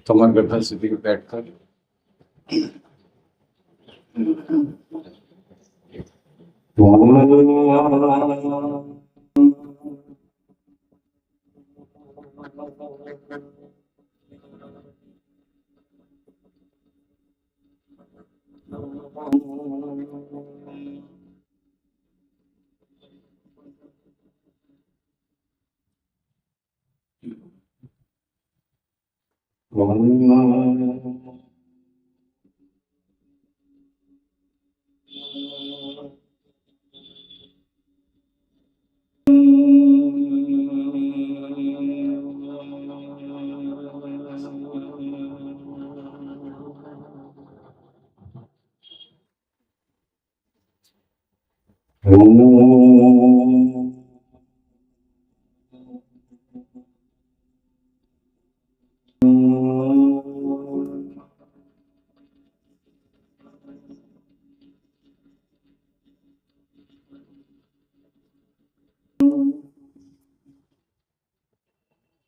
कमर पे फंसी थी बैठ कर।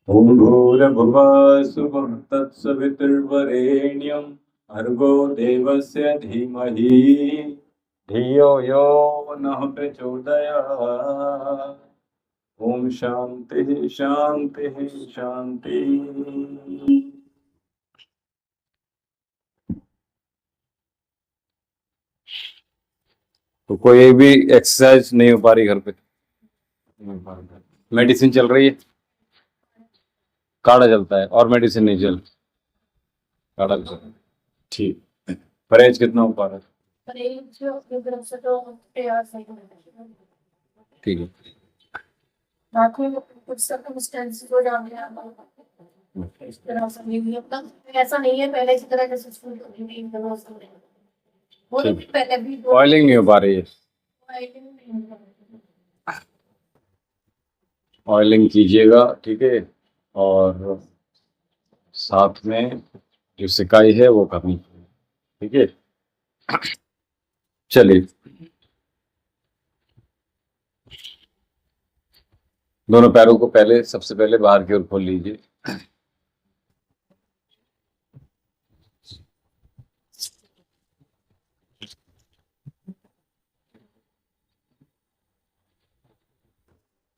ओम भूर्भुवः स्वः तत्सवितुर्वरेण्यं भर्गो देवस्य धीमहि धियो यो नः प्रचोदयात्। ओम शांति शांति शांति। तो कोई भी एक्सरसाइज नहीं हो पा रही घर पे? मेडिसिन चल रही है, काढ़ा चलता है और मेडिसिन नहीं चल, काढ़ा चल रहा है। ठीक, परहेज कितना हो पा रहा है? ठीक है। बाकी कुछ सर्कमस्टेंसेस हो जाते हैं इस तरह से नहीं होता, ऐसा नहीं है पहले की तरह जैसे स्कूल नहीं वो तो पहले भी ऑयलिंग नहीं हो पा रही है, ऑयलिंग कीजिएगा, ठीक है। और साथ में जो सिकाई है वो करनी, ठीक है। चलिए, दोनों पैरों को पहले सबसे पहले बाहर की ओर खोल लीजिए।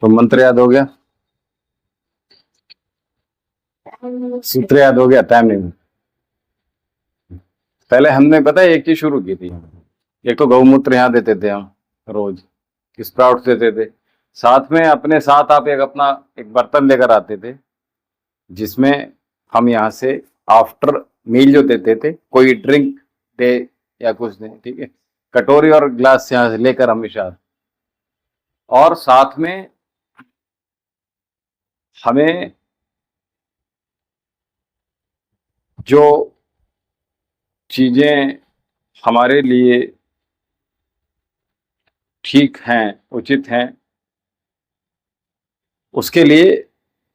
तो मंत्र याद हो गया, सूत्र याद हो गया, टाइम नहीं। पहले हमने पता है एक चीज शुरू की थी, एक तो गौमूत्र यहाँ देते थे हम रोज, स्प्राउट देते थे, साथ में अपने साथ आप एक अपना एक बर्तन लेकर आते थे जिसमें हम यहाँ से आफ्टर मील जो देते थे, कोई ड्रिंक दे या कुछ दे, ठीक है, कटोरी और ग्लास यहाँ से लेकर हमेशा। और साथ में हमें जो चीजें हमारे लिए ठीक हैं, उचित हैं, उसके लिए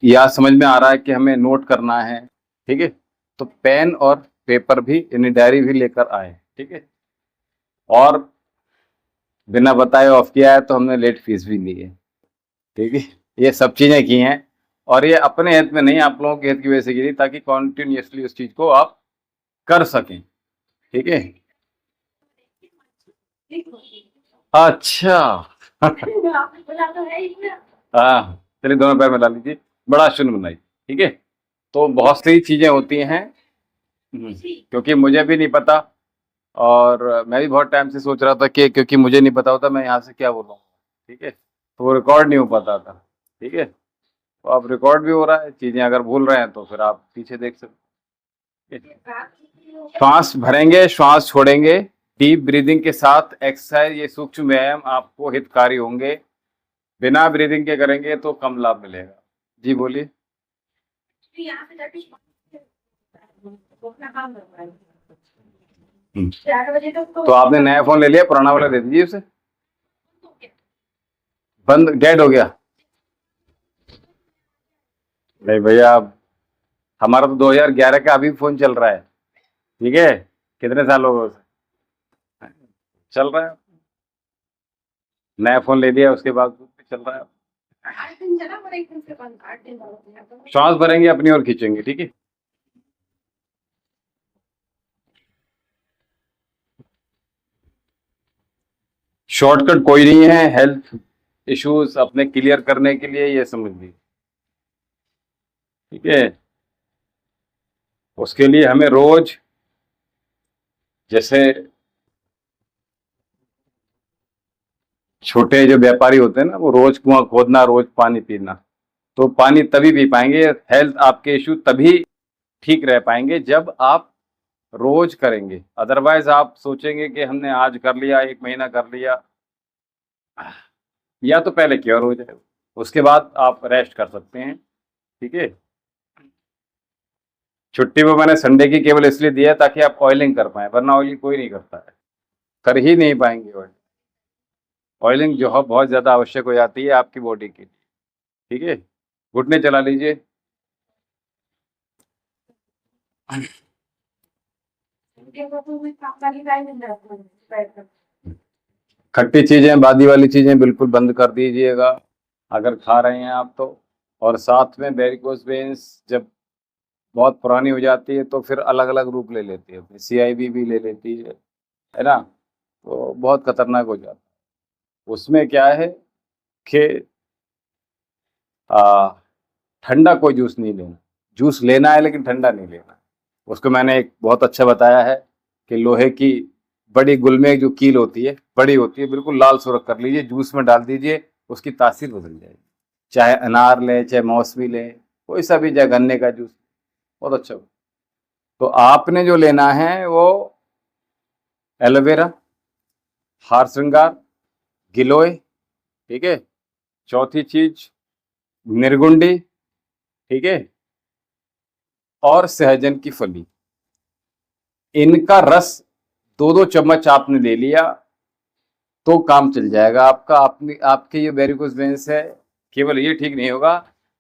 या समझ में आ रहा है कि हमें नोट करना है, ठीक है, तो पेन और पेपर भी यानी डायरी भी लेकर आए, ठीक है। और बिना बताए ऑफ किया है तो हमने लेट फीस भी ली है, ठीक है। ये सब चीजें की हैं और ये अपने हित में नहीं, आप लोगों के हित की वजह से की थी, ताकि कॉन्टिन्यूसली उस चीज को आप कर सकें, ठीक है। अच्छा हाँ, चलिए दोनों पैर मिला लीजिए, बड़ा शून्य बनाइए, ठीक है। तो बहुत सी चीजें होती हैं, क्योंकि मुझे भी नहीं पता और मैं भी बहुत टाइम से सोच रहा था कि क्योंकि मुझे नहीं पता होता मैं यहाँ से क्या बोलूँगा, ठीक है, तो वो रिकॉर्ड नहीं हो पाता था, ठीक है। तो अब रिकॉर्ड भी हो रहा है, चीजें अगर भूल रहे हैं तो फिर आप पीछे देख सकते। श्वास भरेंगे, श्वास छोड़ेंगे, डीप ब्रीदिंग के साथ एक्सरसाइज, ये सूक्ष्म व्यायाम आपको हितकारी होंगे। बिना ब्रीदिंग के करेंगे तो कम लाभ मिलेगा। जी बोलिए। तो आपने नया फोन ले लिया, पुराना वाला दे दीजिए उसे। बंद, डेड हो गया? नहीं भैया, हमारा तो 2011 का अभी फोन चल रहा है, ठीक है, कितने साल हो गए उसे, चल रहा है। नया फोन ले लिया उसके बाद चल रहा है। श्वास भरेंगे, अपनी ओर खींचेंगे, ठीक है। शॉर्टकट कोई नहीं है हेल्थ इश्यूज अपने क्लियर करने के लिए, ये समझ लीजिए, ठीक है। उसके लिए हमें रोज, जैसे छोटे जो व्यापारी होते हैं ना, वो रोज कुआं खोदना, रोज पानी पीना, तो पानी तभी पी पाएंगे, हेल्थ आपके इश्यू तभी ठीक रह पाएंगे जब आप रोज करेंगे। अदरवाइज आप सोचेंगे कि हमने आज कर लिया, 1 महीना कर लिया, या तो पहले क्योर हो जाए, उसके बाद आप रेस्ट कर सकते हैं, ठीक है। छुट्टी वो मैंने संडे की केवल इसलिए दिया है ताकि आप ऑयलिंग कर पाए, वरना ऑयलिंग कोई नहीं करता है, कर ही नहीं पाएंगे। ऑयलिंग जो है बहुत ज़्यादा आवश्यक हो जाती है आपकी बॉडी की, ठीक है। घुटने चला लीजिए। खट्टी चीज़ें, बादी वाली चीज़ें बिल्कुल बंद कर दीजिएगा अगर खा रहे हैं आप तो। और साथ में वेरिकोस वेन्स जब बहुत पुरानी हो जाती है तो फिर अलग अलग रूप ले लेती है, CIV भी ले लेती है ना, तो बहुत खतरनाक हो जाता है। उसमें क्या है कि ठंडा कोई जूस नहीं लेना, जूस लेना है लेकिन ठंडा नहीं लेना। उसको मैंने एक बहुत अच्छा बताया है कि लोहे की बड़ी गुलमें जो कील होती है, बड़ी होती है, बिल्कुल लाल सुर्ख कर लीजिए, जूस में डाल दीजिए, उसकी तासीर बदल जाएगी। चाहे अनार ले, चाहे मौसमी ले, कोई सा भी, चाहे गन्ने का जूस, बहुत अच्छा हो। तो आपने जो लेना है वो एलोवेरा, हार श्रृंगार, गिलोय, ठीक है। चौथी चीज निर्गुंडी, ठीक है, और सहजन की फली। इनका रस 2-2 चम्मच आपने ले लिया तो काम चल जाएगा आपका। आपके ये वेरिकोस वेन्स है, केवल ये ठीक नहीं होगा,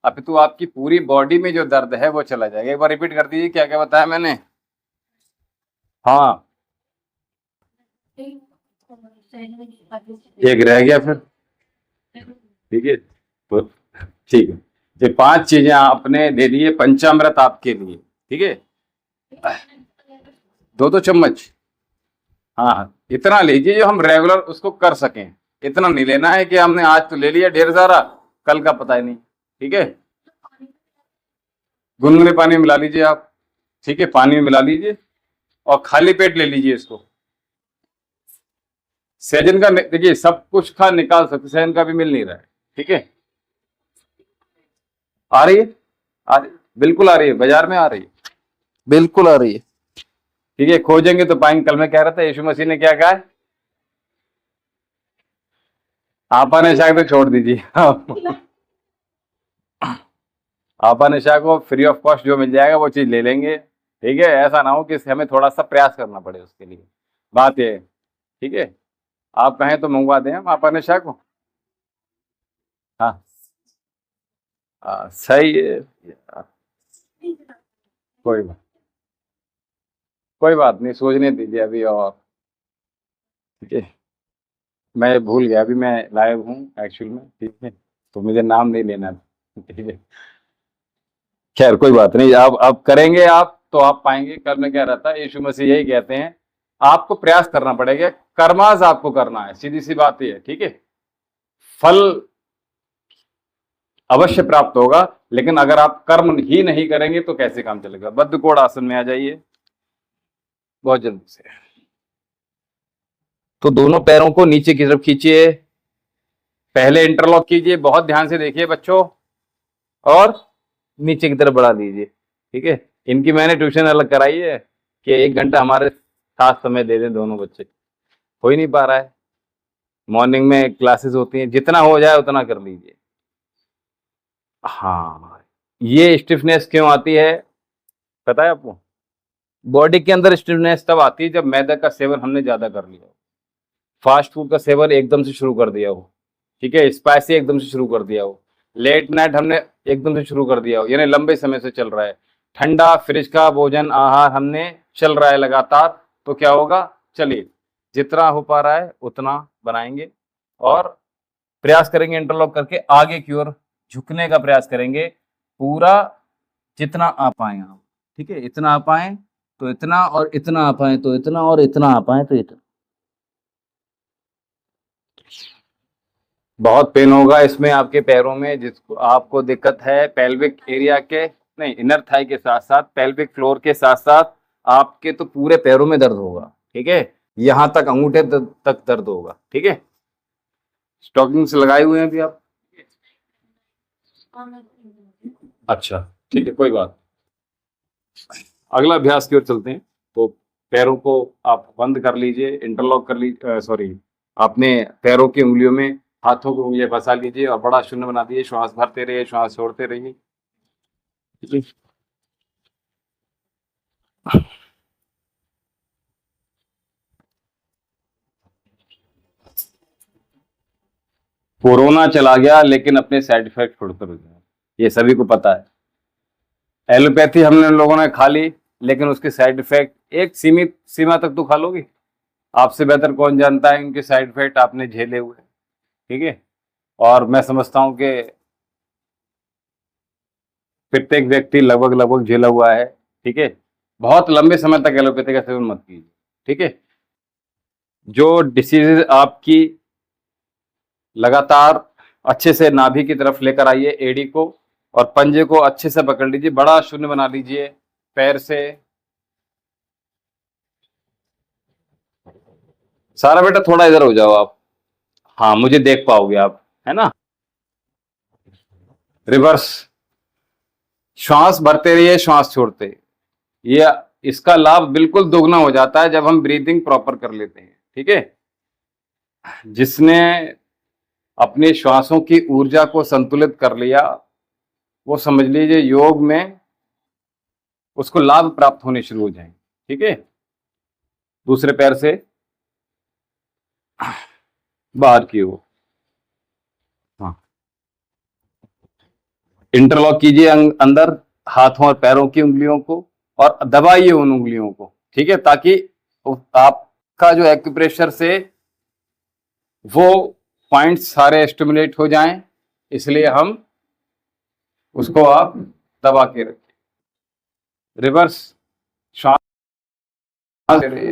अब तो आपकी पूरी बॉडी में जो दर्द है वो चला जाएगा। एक बार रिपीट कर दीजिए, क्या क्या बताया मैंने। हाँ, एक रह गया फिर, ठीक है। तो ठीक है, ये 5 चीजें आपने दे दी है, पंचामृत आपके लिए, ठीक है। 2-2 चम्मच, हाँ, इतना लीजिए जो हम रेगुलर उसको कर सकें। इतना नहीं लेना है कि हमने आज तो ले लिया ढेर सारा, कल का पता ही नहीं, ठीक है। गुनगुने पानी में मिला लीजिए आप, ठीक है, पानी में मिला लीजिए और खाली पेट ले लीजिए इसको। सहजन का देखिए सब कुछ खा निकाल सकते, सहजन का भी मिल नहीं रहा है, ठीक है। आ रही है, आ रही, बिल्कुल आ रही है, बाजार में आ रही है, बिल्कुल आ रही है, ठीक है। खोजेंगे तो पाएंगे। कल मैं कह रहा था यीशु मसीह ने क्या कहा है, आपा नशा तो छोड़ दीजिए। आपा नशा को फ्री ऑफ कॉस्ट जो मिल जाएगा वो चीज ले लेंगे, ठीक है। ऐसा ना हो कि हमें थोड़ा सा प्रयास करना पड़े उसके लिए, बात ये है, ठीक है। आप कहें तो मंगवा दें हम आपा नशा को। हाँ, सही है, कोई बात, कोई बात नहीं, सोचने दीजिए अभी, और ठीक है। मैं भूल गया, अभी मैं लाइव हूँ एक्चुअल में, ठीक है, तो मुझे नाम नहीं लेना, ठीक है। खैर कोई बात नहीं, आप करेंगे आप तो आप पाएंगे। कल मैं कह रहा था यीशु मसीह यही कहते हैं, आपको प्रयास करना पड़ेगा, कर्माज आपको करना है, सीधी सी बात ये है, ठीक है। फल अवश्य प्राप्त होगा, लेकिन अगर आप कर्म ही नहीं करेंगे तो कैसे काम चलेगा। बद्धकोण आसन में आ जाइए बहुत जल्दी से। तो दोनों पैरों को नीचे की तरफ खींचिए, पहले इंटरलॉक कीजिए, बहुत ध्यान से देखिए बच्चों, और नीचे की तरफ बढ़ा लीजिए, ठीक है। इनकी मैंने ट्यूशन अलग कराई है कि 1 घंटा हमारे साथ समय दे दें दोनों बच्चे, हो ही नहीं पा रहा है। मॉर्निंग में क्लासेस होती हैं, जितना हो जाए उतना कर लीजिए। हाँ, ये स्टिफनेस क्यों आती है पता है आपको? बॉडी के अंदर स्टिफनेस तब आती है जब मैदा का सेवन हमने ज्यादा कर लिया हो, फास्ट फूड का सेवन एकदम से शुरू कर दिया हो, ठीक है, स्पाइसी एकदम से शुरू कर दिया हो, लेट नाइट हमने एकदम से शुरू कर दिया हो, यानी लंबे समय से चल रहा है, ठंडा फ्रिज का भोजन आहार हमने चल रहा है लगातार, तो क्या होगा, चलिए जितना हो पा रहा है उतना बनाएंगे और प्रयास करेंगे इंटरलॉक करके आगे की ओर झुकने का प्रयास करेंगे, पूरा जितना आ पाए आप, ठीक है। इतना आ पाए तो इतना, और इतना आ पाए तो इतना, और इतना आ पाए तो इतना, बहुत पेन होगा इसमें आपके पैरों में, जिसको आपको दिक्कत है पेल्विक एरिया के, नहीं इनर थाई के साथ साथ पेल्विक फ्लोर के साथ साथ आपके तो पूरे पैरों में दर्द होगा, ठीक है। यहाँ तक अंगूठे तक दर्द होगा, ठीक है। स्टॉकिंग्स लगाए हुए हैं अभी आप? अच्छा, ठीक है, कोई बात। अगला अभ्यास की ओर चलते हैं। तो पैरों को आप बंद कर लीजिए, इंटरलॉक कर लीजिए, सॉरी, अपने पैरों की उंगलियों में हाथों को उंगलियां फंसा लीजिए और बड़ा शून्य बना दीजिए। श्वास भरते रहिए, श्वास छोड़ते रहिए, ठीक है। कोरोना चला गया लेकिन अपने साइड इफेक्ट छोड़कर गया, ये सभी को पता है। एलोपैथी हमने लोगों ने खा ली, लेकिन उसके साइड इफेक्ट एक सीमित सीमा तक तो खा लोगे। आपसे बेहतर कौन जानता है उनके साइड इफेक्ट आपने झेले हुए, ठीक है। और मैं समझता हूं कि प्रत्येक व्यक्ति लगभग लगभग झेला हुआ है, ठीक है। बहुत लंबे समय तक एलोपैथी का सेवन मत कीजिए, ठीक है। जो डिसीजेज आपकी लगातार अच्छे से नाभि की तरफ लेकर आइए, एडी को और पंजे को अच्छे से पकड़ लीजिए, बड़ा शून्य बना लीजिए पैर से। सारा बेटा थोड़ा इधर हो जाओ आप, हाँ मुझे देख पाओगे आप, है ना। रिवर्स, श्वास भरते रहिए, श्वास छोड़ते, ये इसका लाभ बिल्कुल दोगुना हो जाता है जब हम ब्रीदिंग प्रॉपर कर लेते हैं, ठीक है। जिसने अपने श्वासों की ऊर्जा को संतुलित कर लिया, वो समझ लीजिए योग में उसको लाभ प्राप्त होने शुरू हो जाएंगे, ठीक है। दूसरे पैर से बाहर की ओर, हाँ, इंटरलॉक कीजिए अंदर हाथों और पैरों की उंगलियों को और दबाइए उन उंगलियों को, ठीक है, ताकि आपका जो एक्यूप्रेशर से वो पॉइंट्स सारे स्टिमुलेट हो जाएं, इसलिए हम उसको आप दबा के रखें। रिवर्स, श्वास ले रही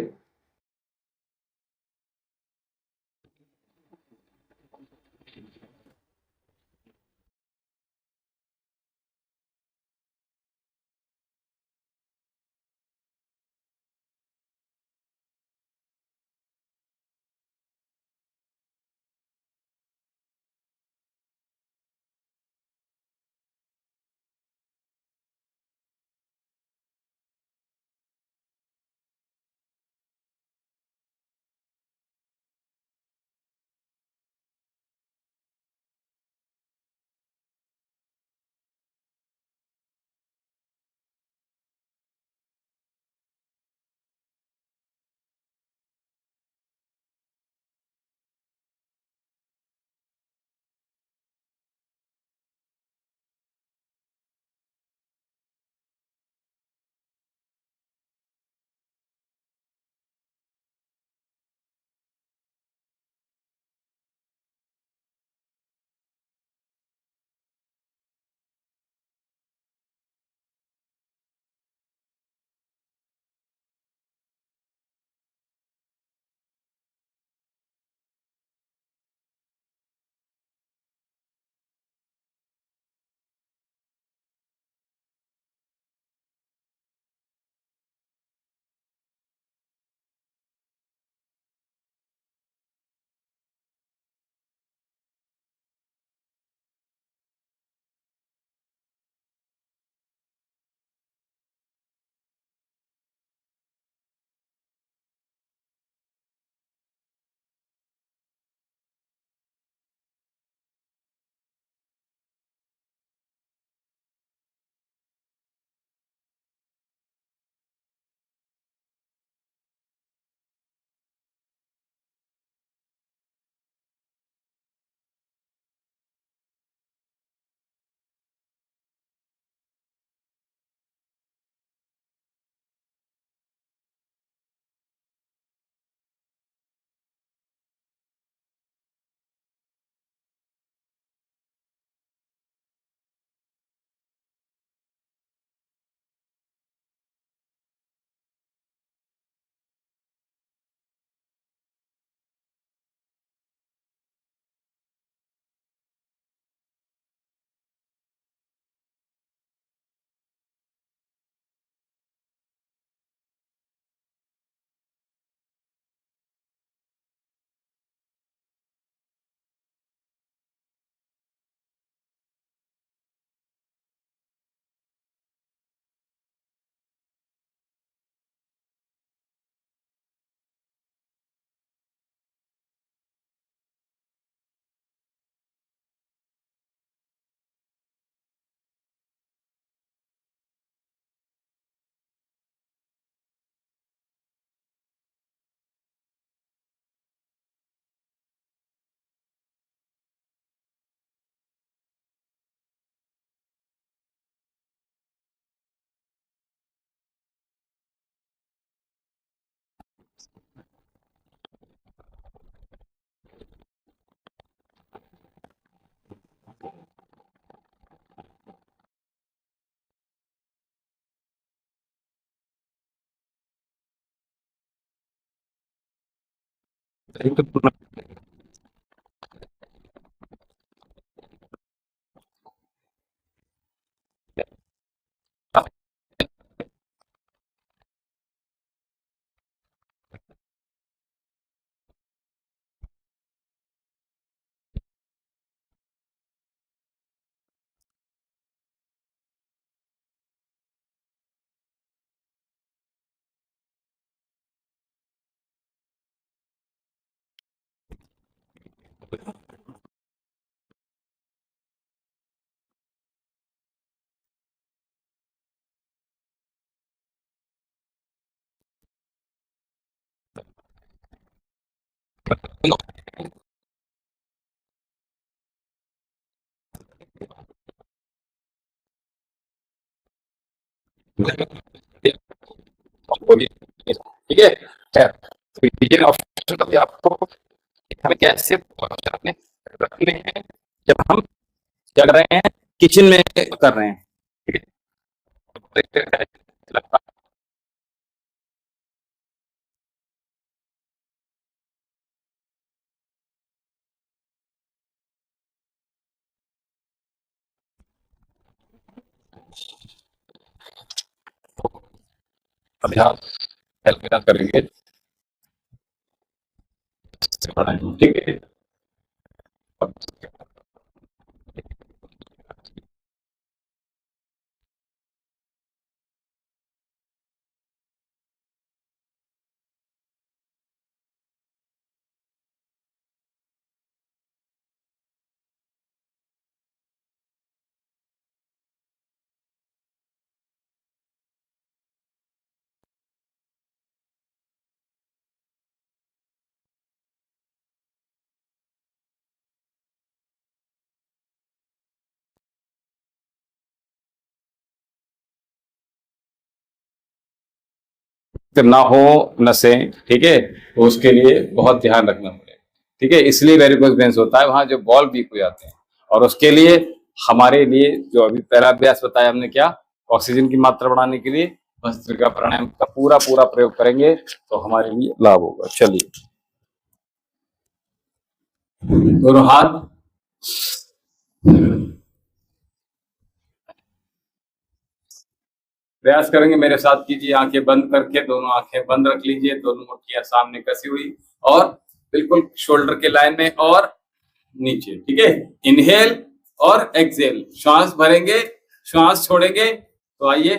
तो पूर्ण ठीक है। खैर, तो ये ऑप्शन कभी आपको हमें कैसे अपने रखने हैं जब हम क्या कर रहे हैं, किचन में कर रहे हैं, ठीक है। अभी आप हेल्प मेरा करेंगे, ठीक है। ना हो नसें, ठीक है, तो उसके लिए बहुत ध्यान रखना पड़ेगा, ठीक है। इसलिए वेरिकोज वेन्स होता है वहां जो बॉल वीक हो जाते हैं, और उसके लिए हमारे लिए जो अभी पहला अभ्यास बताया हमने, क्या ऑक्सीजन की मात्रा बढ़ाने के लिए भस्त्रिका प्राणायाम का पूरा पूरा प्रयोग करेंगे तो हमारे लिए लाभ होगा। चलिए, दोनों हाथ प्रयास करेंगे, मेरे साथ कीजिए, आंखें बंद करके, दोनों आंखें बंद रख लीजिए, दोनों मुट्ठियां सामने कसी हुई और बिल्कुल शोल्डर के लाइन में और नीचे, ठीक है। इनहेल और एक्सहेल, श्वास भरेंगे, श्वास छोड़ेंगे, तो आइए,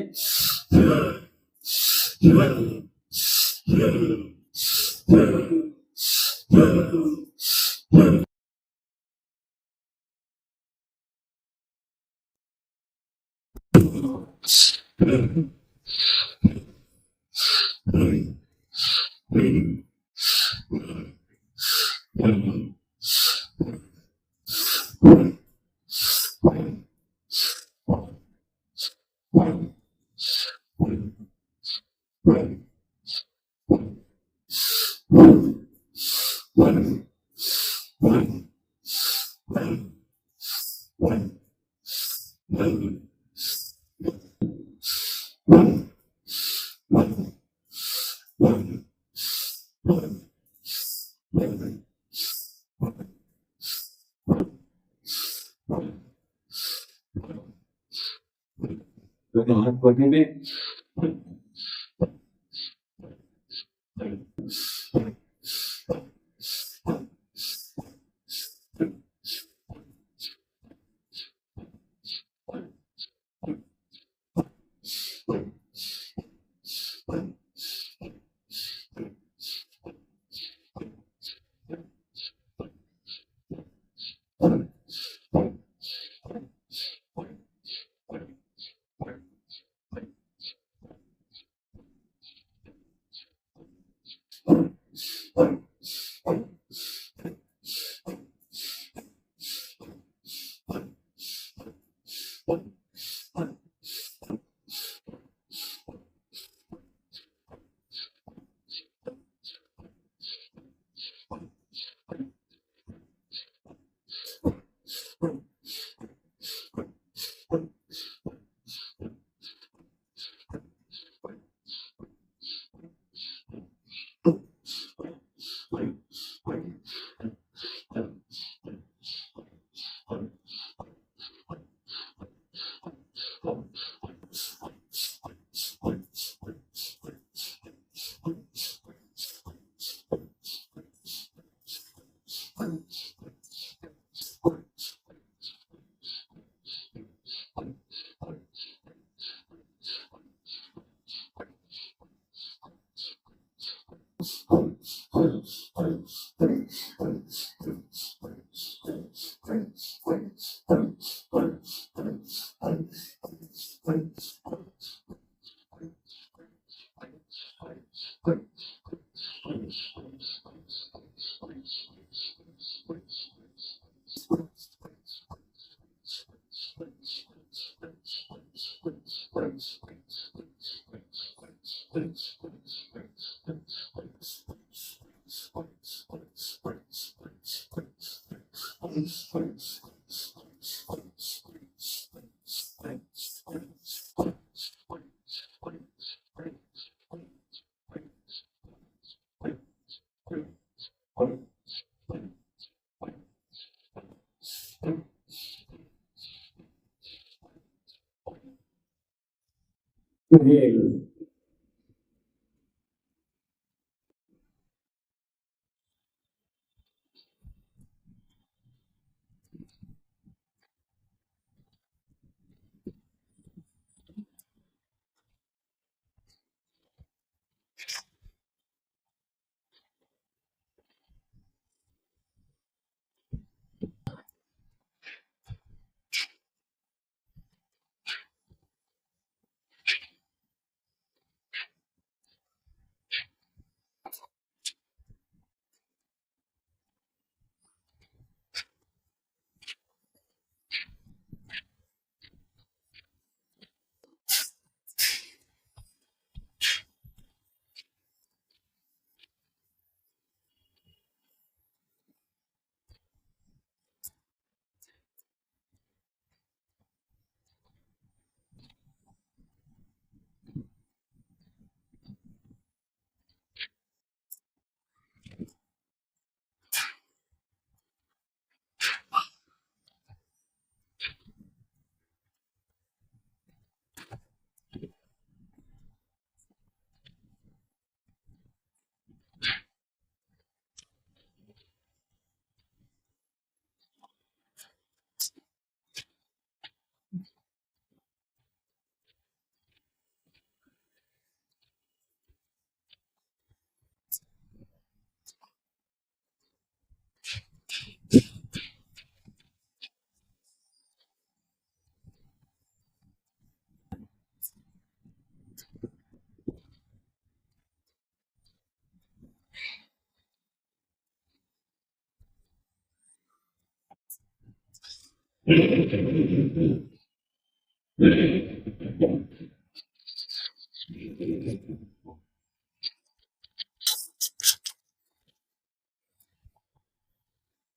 दोनों हाथ खोलेंगे,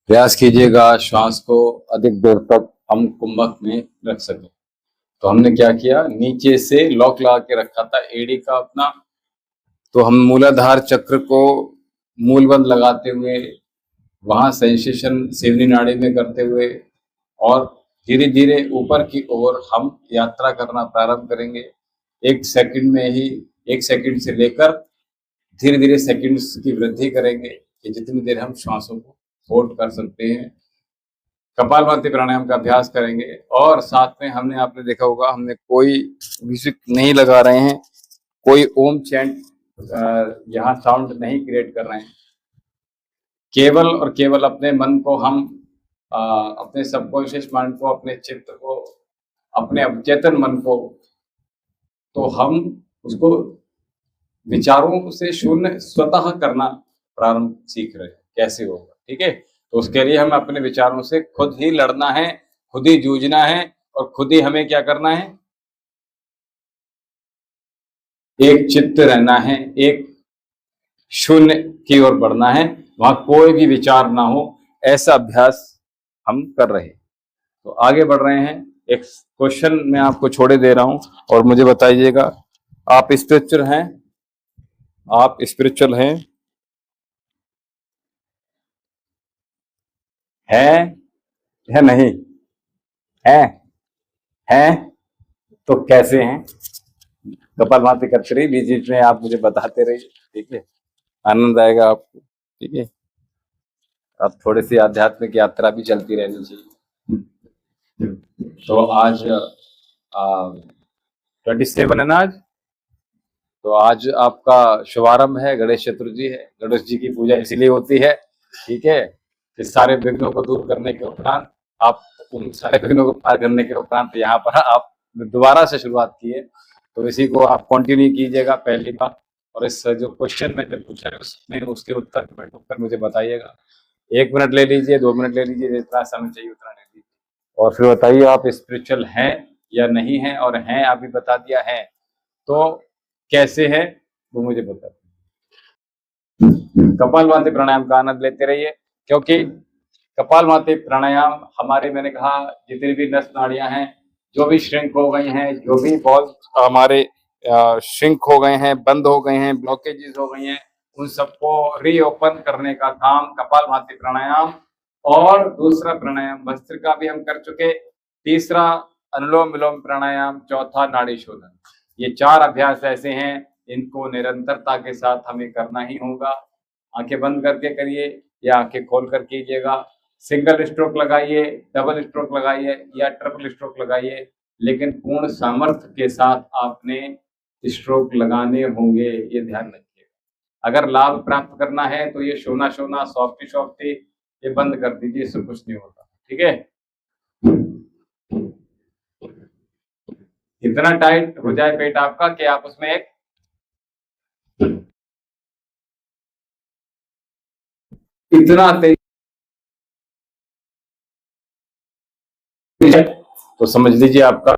प्रयास कीजिएगा श्वास को अधिक देर तक हम कुंभक में रख सकें। तो हमने क्या किया, नीचे से लॉक लगा के रखा था एड़ी का अपना, तो हम मूलाधार चक्र को मूलबंध लगाते हुए वहां सेंसेशन सेवनी नाड़ी में करते हुए और धीरे धीरे ऊपर की ओर हम यात्रा करना प्रारंभ करेंगे। 1 सेकंड में ही 1 सेकंड से लेकर धीरे धीरे सेकंड्स की वृद्धि करेंगे कि जितनी देर हम श्वासों को होल्ड कर सकते हैं। कपालभाति प्राणायाम का अभ्यास करेंगे और साथ में हमने, आपने देखा होगा, हमने कोई म्यूजिक नहीं लगा रहे हैं, कोई ओम चैंट यहाँ साउंड नहीं क्रिएट कर रहे हैं। केवल और केवल अपने मन को हम अपने सबकॉन्शियस माइंड को, अपने चित्त को, अपने अवचेतन मन को, तो हम उसको विचारों से शून्य स्वतः करना प्रारंभ सीख रहे हैं। कैसे होगा, ठीक है। तो उसके लिए हमें अपने विचारों से खुद ही लड़ना है, खुद ही जूझना है और खुद ही हमें क्या करना है, एक चित्त रहना है, एक शून्य की ओर बढ़ना है, वहां कोई भी विचार ना हो, ऐसा अभ्यास हम कर रहे हैं। तो आगे बढ़ रहे हैं। एक क्वेश्चन मैं आपको छोड़े दे रहा हूं और मुझे बताइएगा, आप स्पिरिचुअल हैं? आप स्पिरिचुअल हैं? है या नहीं है? तो कैसे हैं? कपालभाति करते रहिए, बीच बीच में आप मुझे बताते रहिए, ठीक है। आनंद आएगा आपको, ठीक है। अब थोड़ी सी आध्यात्मिक यात्रा भी चलती रहनी चाहिए। तो आज 27 है ना आज? तो आज आपका शुभारंभ है, गणेश चतुर्थी है। गणेश जी की पूजा इसलिए होती है, ठीक है, कि सारे विघ्नों को दूर करने के उपरांत, आप उन सारे विघ्नों को पार करने के उपरांत यहाँ पर आप दोबारा से शुरुआत की है, तो इसी को आप कंटिन्यू कीजिएगा पहली बार। और इस जो क्वेश्चन मैंने पूछा है उसमें उसके उत्तर मुझे बताइएगा। 1 मिनट ले लीजिए, 2 मिनट ले लीजिए, जितना समय चाहिए उतना ले लीजिए, और फिर बताइए आप स्पिरिचुअल हैं या नहीं है, और हैं अभी बता दिया है तो कैसे है वो मुझे बता दीजिए। कपालभाति प्राणायाम का आनंद लेते रहिए, क्योंकि कपालभाति प्राणायाम हमारे, मैंने कहा, जितनी भी नस नाड़ियां हैं, जो भी श्रिंक हो गई हैं, जो भी बॉल हमारे श्रिंक हो गए हैं, बंद हो गए हैं, ब्लॉकेजेस हो गई हैं, उन सबको रीओपन करने का काम कपालभाति प्राणायाम। और दूसरा प्राणायाम भस्त्रिका भी हम कर चुके, तीसरा अनुलोम विलोम प्राणायाम, चौथा नाड़ी शोधन। ये 4 अभ्यास ऐसे हैं, इनको निरंतरता के साथ हमें करना ही होगा। आंखें बंद करके करिए या आंखें खोल कर कीजिएगा। सिंगल स्ट्रोक लगाइए, डबल स्ट्रोक लगाइए या ट्रिपल स्ट्रोक लगाइए, लेकिन पूर्ण सामर्थ्य के साथ आपने स्ट्रोक लगाने होंगे, ये ध्यान रखिएगा। अगर लाभ प्राप्त करना है तो ये शोना शोना, सॉफ्टी सॉफ्टी, ये बंद कर दीजिए, इससे कुछ नहीं होता, ठीक है। इतना टाइट हो जाए पेट आपका कि आप उसमें एक इतना तेज, तो समझ लीजिए आपका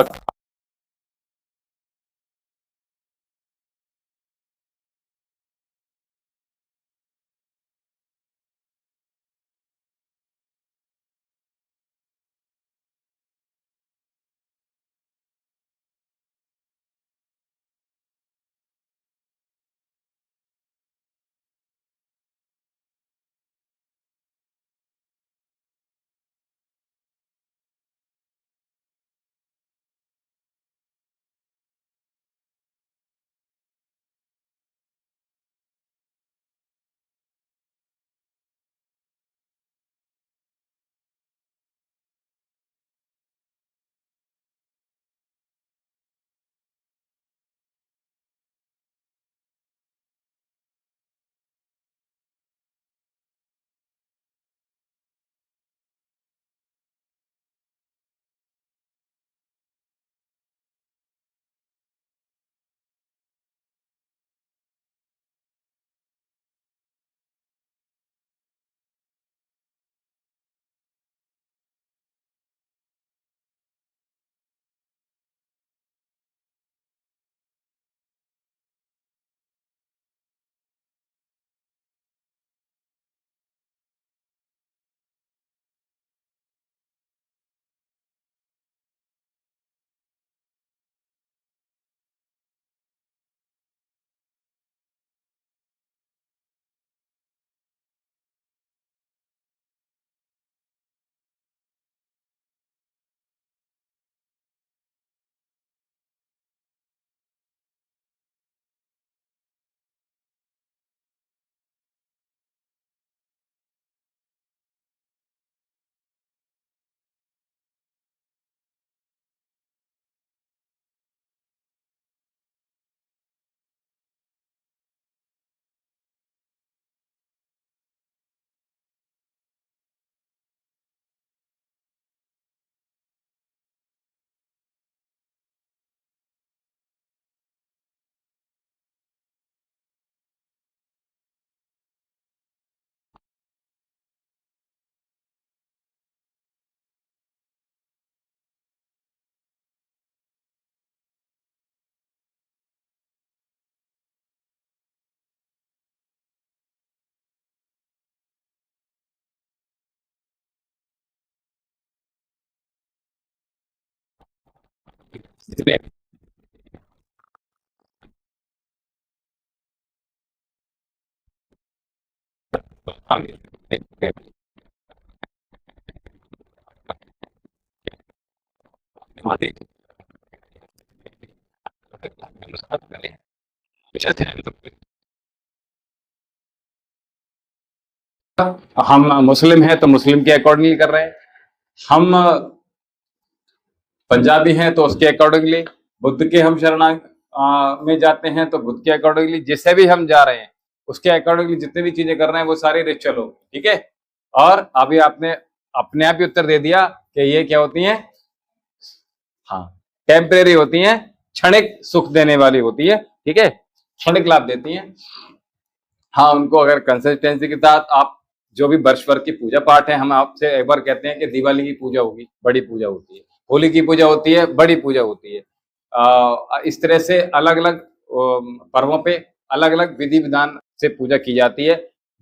हम मुस्लिम हैं तो मुस्लिम के अकॉर्डिंगली कर रहे हैं, हम पंजाबी हैं तो उसके अकॉर्डिंगली, बुद्ध के हम में जाते हैं तो बुद्ध के अकॉर्डिंगली जिससे भी हम जा रहे हैं उसके अकॉर्डिंगली जितनी भी चीजें कर रहे हैं वो सारी रिचुअल होगी, ठीक है। और अभी आपने अपने आप ही उत्तर दे दिया कि ये क्या होती हैं, हाँ टेम्परेरी होती हैं, क्षणिक सुख देने वाली होती है, ठीक है, क्षणिक लाभ देती हैं। हाँ उनको अगर कंसिस्टेंसी के साथ आप जो भी वर्ष भर की पूजा पाठ है, हम आपसे एक बार कहते हैं कि दिवाली की पूजा होगी, बड़ी पूजा होती है, होली की पूजा होती है, बड़ी पूजा होती है। इस तरह से अलग अलग पर्वों पे अलग अलग विधि विधान से पूजा की जाती है,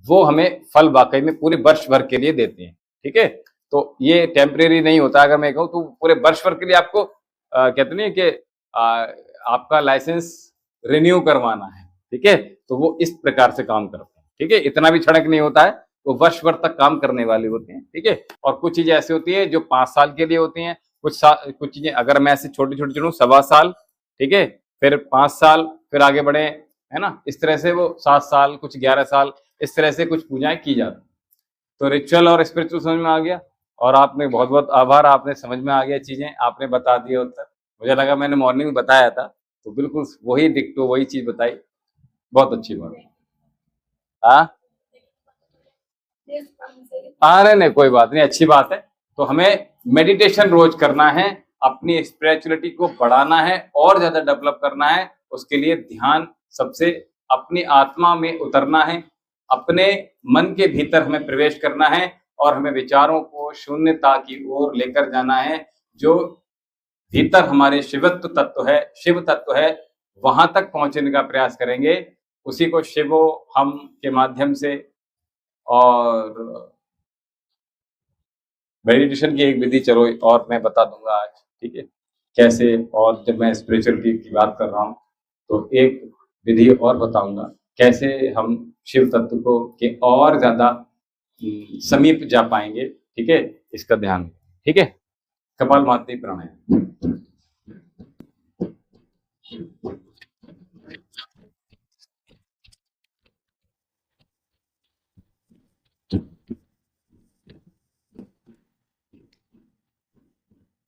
वो हमें फल वाकई में पूरे वर्ष भर के लिए देते हैं, ठीक है। तो ये टेम्परेरी नहीं होता, अगर मैं कहूँ तो पूरे वर्ष भर के लिए आपको कहते नहीं कि आपका लाइसेंस रिन्यू करवाना है, ठीक है। तो वो इस प्रकार से काम करते हैं, ठीक है। इतना भी क्षणिक नहीं होता है, वो वर्ष भर तक काम करने वाले होते हैं, ठीक है। और कुछ चीजें ऐसी होती है जो 5 साल के लिए होती हैं, कुछ चीजें अगर मैं ऐसे छोटी छोटी चुनूं 1.25 साल, ठीक है, फिर 5 साल, फिर आगे बढ़े, है ना, इस तरह से वो 7 साल, कुछ 11 साल, इस तरह से कुछ पूजाएं की जाती। तो रिचुअल और स्पिरिचुअल समझ में आ गया, और आपने बहुत बहुत आभार, आपने समझ में आ गया चीजें, आपने बता दिया उत्तर। मुझे लगा मैंने मॉर्निंग में बताया था, तो बिल्कुल वही डिक्टो वही चीज बताई, बहुत अच्छी बात। हाँ अरे नहीं कोई बात नहीं, अच्छी बात है। तो हमें मेडिटेशन रोज करना है, अपनी स्पिरिचुअलिटी को बढ़ाना है और ज्यादा डेवलप करना है। उसके लिए ध्यान सबसे, अपनी आत्मा में उतरना है, अपने मन के भीतर हमें प्रवेश करना है, और हमें विचारों को शून्यता की ओर लेकर जाना है। जो भीतर हमारे शिवत्व तत्व है, शिव तत्व है, वहां तक पहुंचने का प्रयास करेंगे। उसी को शिवो हम के माध्यम से, और मेडिटेशन की एक विधि चलो और मैं बता दूंगा आज, ठीक है, कैसे। और जब मैं स्पिरिचुअलिटी की बात कर रहा हूँ तो एक विधि और बताऊंगा कैसे हम शिव तत्व को के और ज्यादा समीप जा पाएंगे, ठीक है। इसका ध्यान, ठीक है। कपालभाति प्राणायाम।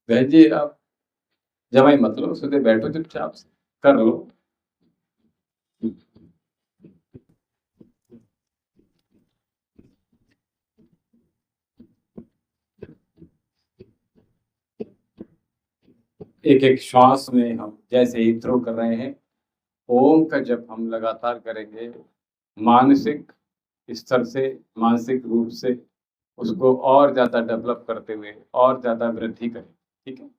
बहन जी आप जमाई मत लो, सीधे बैठो चुपचाप से कर लो। एक एक श्वास में हम जैसे ही थ्रो कर रहे हैं, ओम का जब हम लगातार करेंगे, मानसिक स्तर से, मानसिक रूप से उसको और ज्यादा डेवलप करते हुए और ज्यादा वृद्धि करें, ठीक है।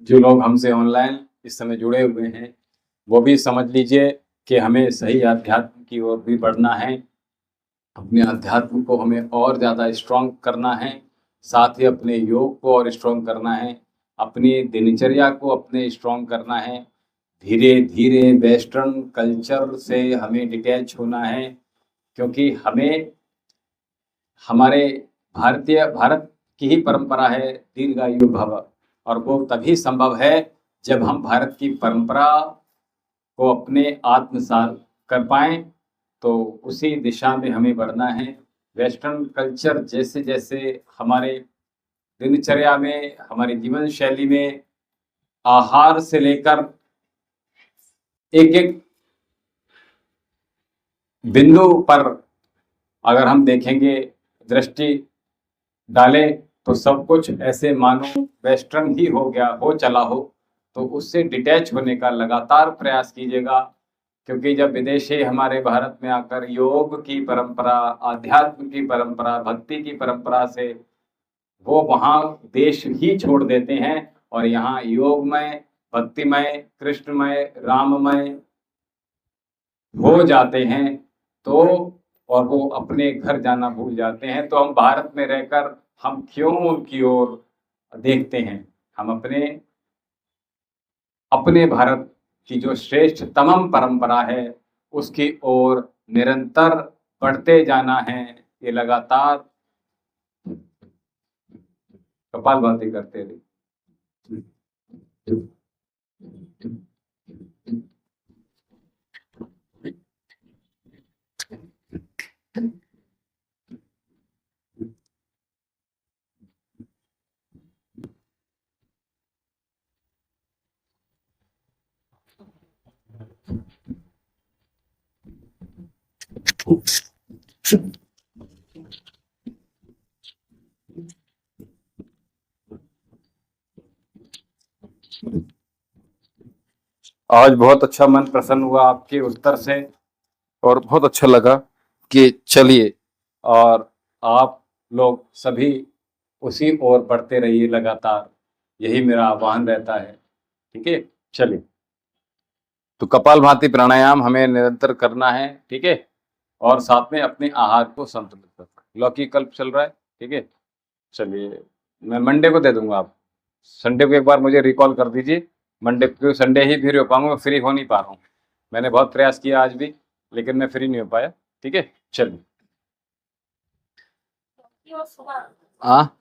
जो लोग हमसे ऑनलाइन इस समय जुड़े हुए हैं वो भी समझ लीजिए कि हमें सही अध्यात्म की ओर भी बढ़ना है, अपने अध्यात्म को हमें और ज़्यादा स्ट्रॉन्ग करना है, साथ ही अपने योग को और स्ट्रॉन्ग करना है, अपनी दिनचर्या को अपने स्ट्रॉन्ग करना है। धीरे धीरे वेस्टर्न कल्चर से हमें डिटैच होना है, क्योंकि हमें हमारे भारत की ही परंपरा है दीर्घायु भव, और वो तभी संभव है जब हम भारत की परंपरा को अपने आत्मसात कर पाएं। तो उसी दिशा में हमें बढ़ना है। वेस्टर्न कल्चर जैसे जैसे हमारे दिनचर्या में, हमारी जीवन शैली में, आहार से लेकर एक एक बिंदु पर अगर हम देखेंगे, दृष्टि डालें, तो सब कुछ ऐसे मानो वेस्टर्न ही हो गया, हो चला हो। तो उससे डिटैच होने का लगातार प्रयास कीजिएगा, क्योंकि जब विदेशी हमारे भारत में आकर योग की परंपरा, आध्यात्म की परंपरा, भक्ति की परंपरा से वो वहाँ देश ही छोड़ देते हैं और यहाँ योगमय, भक्तिमय, कृष्णमय, राममय हो जाते हैं। तो और वो अपने घर जाना भूल जाते हैं। तो हम भारत में रहकर हम क्यों उनकी ओर देखते हैं? हम अपने भारत की जो श्रेष्ठतम परंपरा है उसकी ओर निरंतर बढ़ते जाना है। ये लगातार कपालभाति करते रहिए। आज बहुत अच्छा मन प्रसन्न हुआ आपके उत्तर से और बहुत अच्छा लगा कि चलिए, और आप लोग सभी उसी ओर बढ़ते रहिए लगातार, यही मेरा आह्वान रहता है। ठीक है, चलिए। तो कपालभाति प्राणायाम हमें निरंतर करना है, ठीक है, और साथ में अपने आहार को संतुलित रखना। लौकी कल्प चल रहा है, ठीक है। चलिए, मैं मंडे को दे दूंगा, आप संडे को एक बार मुझे रिकॉल कर दीजिए। मंडे को, संडे ही फ्री हो पाऊंगा, मैं फ्री हो नहीं पा रहा हूँ। मैंने बहुत प्रयास किया आज भी, लेकिन मैं फ्री नहीं हो पाया। ठीक है, चलिए। हाँ,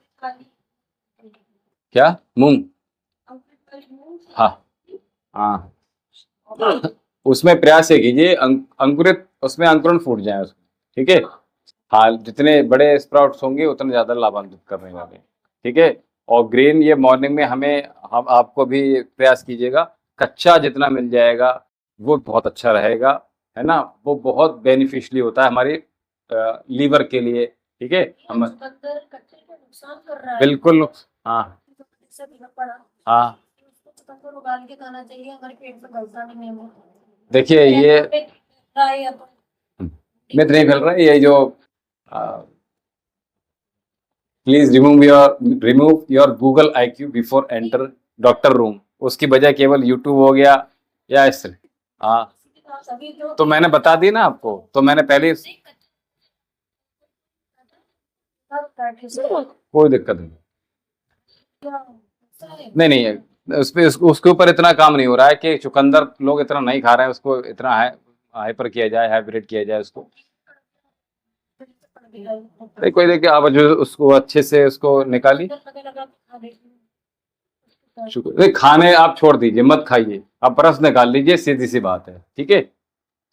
क्या मूंग? हाँ हाँ, उसमें प्रयास से कीजिए अंकुरित, उसमें अंकुरण फूट जाए उसमें, ठीक है। हाँ, जितने बड़े स्प्राउट्स होंगे उतने ज्यादा लाभान्वित करने वाले, ठीक है। और ग्रीन ये मॉर्निंग में हमें, हम आपको भी प्रयास कीजिएगा, कच्चा जितना मिल जाएगा वो बहुत अच्छा रहेगा, है ना। वो बहुत बेनिफिशियली होता है हमारी लीवर के लिए, ठीक है। हम नुकसान कर रहा है बिल्कुल, हाँ हाँ। उबाल के खाना चाहिए, हमारे पेट में गलता नहीं है वो। देखिए ये मिथ नहीं फैल रहा है, ये जो please remove your Google IQ before enter doctor room, उसकी बजाय केवल यूट्यूब हो गया या इस, हाँ। तो मैंने बता दी ना आपको, तो मैंने पहले, कोई दिक्कत नहीं, नहीं नहीं है उस पे, उसके ऊपर इतना काम नहीं हो रहा है कि चुकंदर लोग इतना नहीं खा रहे हैं, उसको इतना हाइपर किया जाए, हाइब्रिड किया जाए उसको। नहीं, कोई देखिए, आप जो उसको अच्छे से उसको निकाली, नहीं खाने आप छोड़ दीजिए, मत खाइए, आप रस निकाल लीजिए, सीधी सी बात है, ठीक है।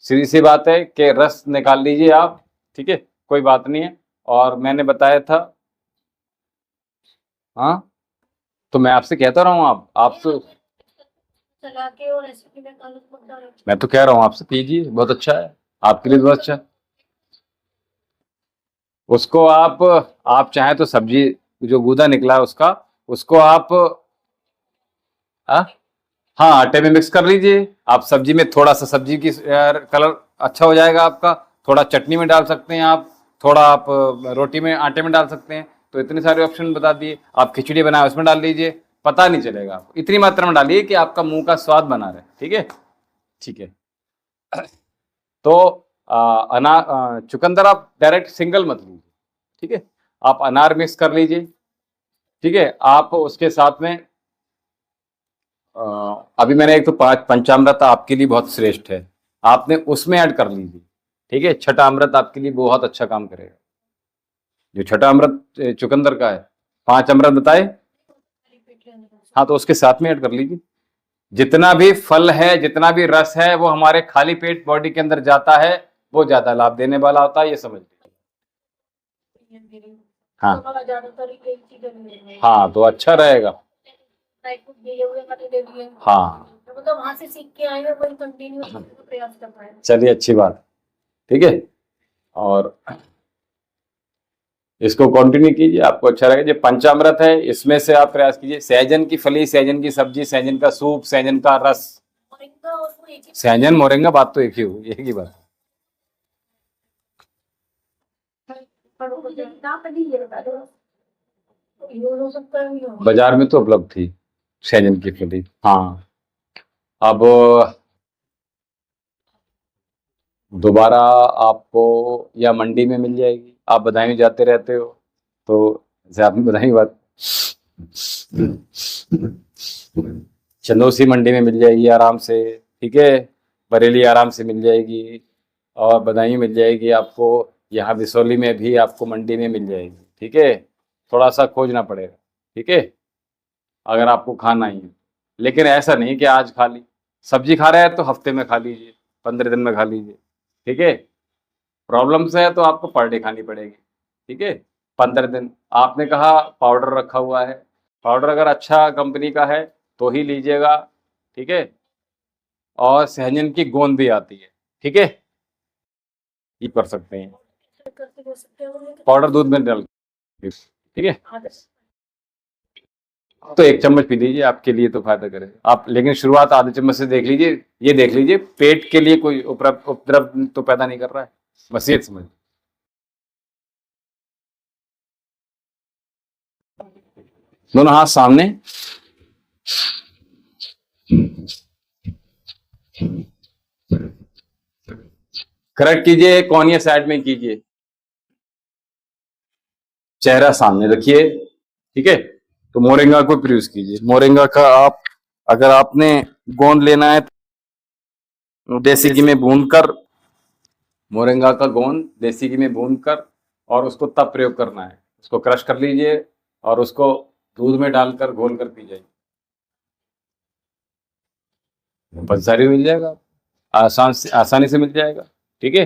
सीधी सी बात है कि रस निकाल लीजिए आप, ठीक है, कोई बात नहीं है। और मैंने बताया था, हाँ, तो मैं आपसे कहता रहा हूँ, आप तो, चला के और रेसिपी में मैं तो कह रहा हूँ आपसे पीजिए, बहुत अच्छा है आपके लिए, बहुत अच्छा। उसको आप चाहे तो सब्जी, जो गूदा निकला है उसका, उसको आप, हाँ हाँ, आटे में मिक्स कर लीजिए। आप सब्जी में थोड़ा सा, सब्जी की कलर अच्छा हो जाएगा आपका, थोड़ा चटनी में डाल सकते हैं आप, थोड़ा आप रोटी में आटे में डाल सकते हैं। तो इतने सारे ऑप्शन बता दिए। आप खिचड़ी बनाए उसमें डाल लीजिए, पता नहीं चलेगा आपको। इतनी मात्रा में डालिए कि आपका मुंह का स्वाद बना रहे, ठीक है, ठीक है। तो चुकंदर आप डायरेक्ट सिंगल मत लीजिए, ठीक है। आप अनार मिक्स कर लीजिए, ठीक है। आप उसके साथ में अभी मैंने एक तो पंचामृत आपके लिए बहुत श्रेष्ठ है, आपने उसमें ऐड कर लीजिए, ठीक है। छठा अमृत आपके लिए बहुत अच्छा काम करेगा, जो छठा अमृत चुकंदर का है। 5 अमृत बताए, हाँ, तो उसके साथ में ऐड कर लीजिए। जितना भी फल है, जितना भी रस है, वो हमारे खाली पेट बॉडी के अंदर जाता है, वो ज्यादा लाभ देने वाला होता है, ये समझ लीजिए। हाँ हाँ, तो अच्छा रहेगा। हाँ, मतलब वहां से सीख के आए हैं, वही कंटिन्यू प्रयास कर रहे हैं। चलिए, अच्छी बात, ठीक है। और इसको कंटिन्यू कीजिए, आपको अच्छा लगेगा। जो पंचामृत है, इसमें से आप प्रयास कीजिए, सहजन की फली, सहजन की सब्जी, सहजन का सूप, सहजन का रस, सहजन मोरिंगा, बात तो एक ही होगी, एक ही बात। बाजार में तो उपलब्ध थी सहजन की फली, हाँ। अब दोबारा आपको या मंडी में मिल जाएगी, आप बदायूं जाते रहते हो, तो जैसे आपने बदायूं बात, चंदौसी मंडी में मिल जाएगी आराम से, ठीक है। बरेली आराम से मिल जाएगी, और बदायूं मिल जाएगी आपको, यहाँ बिसौली में भी आपको मंडी में मिल जाएगी। ठीक है, थोड़ा सा खोजना पड़ेगा। ठीक है, अगर आपको खाना ही है। लेकिन ऐसा नहीं कि आज खा ली, सब्जी खा रहे हैं तो हफ्ते में खा लीजिए, 15 दिन में खा लीजिए। ठीक है, प्रॉब्लम से है तो आपको पर डे खानी पड़ेगी। ठीक है, 15 दिन। आपने कहा पाउडर रखा हुआ है, पाउडर अगर अच्छा कंपनी का है तो ही लीजिएगा। ठीक है, और सहजन की गोंद भी आती है। ठीक है, ये कर सकते हैं, करके हो सकते हैं, और पाउडर दूध में डाल के। ठीक है, आदत तो 1 चम्मच पी लीजिए, आपके लिए तो फायदा करेगा। आप लेकिन शुरुआत आधे चम्मच से देख लीजिए, ये देख लीजिए पेट के लिए कोई उपद्रव तो पैदा नहीं कर रहा है, बस ये समझ। दोनों हाथ सामने, करेक्ट कीजिए, कोनिया साइड में कीजिए, चेहरा सामने रखिए। ठीक है, तो मोरिंगा को प्रयूज कीजिए। मोरिंगा का आप, अगर आपने गोंद लेना है देसी घी में भूनकर, मोरिंगा का गोंद देसी घी में भूनकर, और उसको तब प्रयोग करना है। उसको क्रश कर लीजिए और उसको दूध में डालकर घोल कर पी जाइए, पंचदारी मिल जाएगा, आसानी से मिल जाएगा। ठीक है,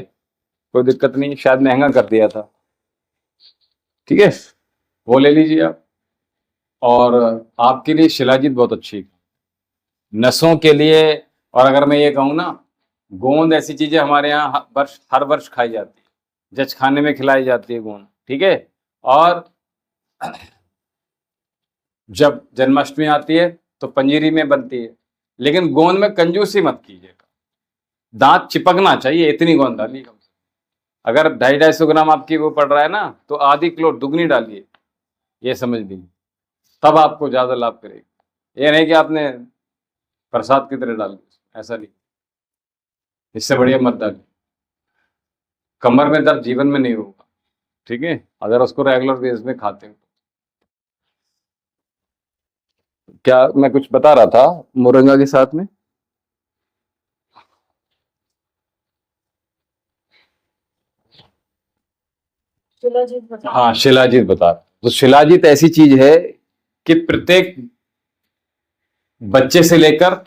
कोई दिक्कत नहीं, शायद महंगा कर दिया था। ठीक है, वो ले लीजिए आप। और आपके लिए शिलाजीत बहुत अच्छी है, नसों के लिए। और अगर मैं ये कहूँ ना, गोंद ऐसी चीजें हमारे यहाँ हर वर्ष खाई जाती है, जज खाने में खिलाई जाती है गोंद। ठीक है, और जब जन्माष्टमी आती है तो पंजीरी में बनती है। लेकिन गोंद में कंजूसी मत कीजिएगा, दांत चिपकना चाहिए, इतनी गोंद डालिए कम से कम। अगर 250-250 ग्राम आपकी वो पड़ रहा है ना, तो आधी किलो दुगनी डालिए, ये समझ लीजिए, तब आपको ज्यादा लाभ करेगी। ये नहीं कि आपने प्रसाद की तरह डाल दिया, ऐसा नहीं, इससे बढ़िया मत डालिए, कमर में दर्द जीवन में नहीं होगा। ठीक है, अगर उसको रेगुलर बेस में खाते हो। क्या मैं कुछ बता रहा था मोरिंगा के साथ में? शिलाजीत बता। हाँ, शिलाजीत बता रहा। तो शिलाजीत ऐसी चीज है कि प्रत्येक बच्चे से लेकर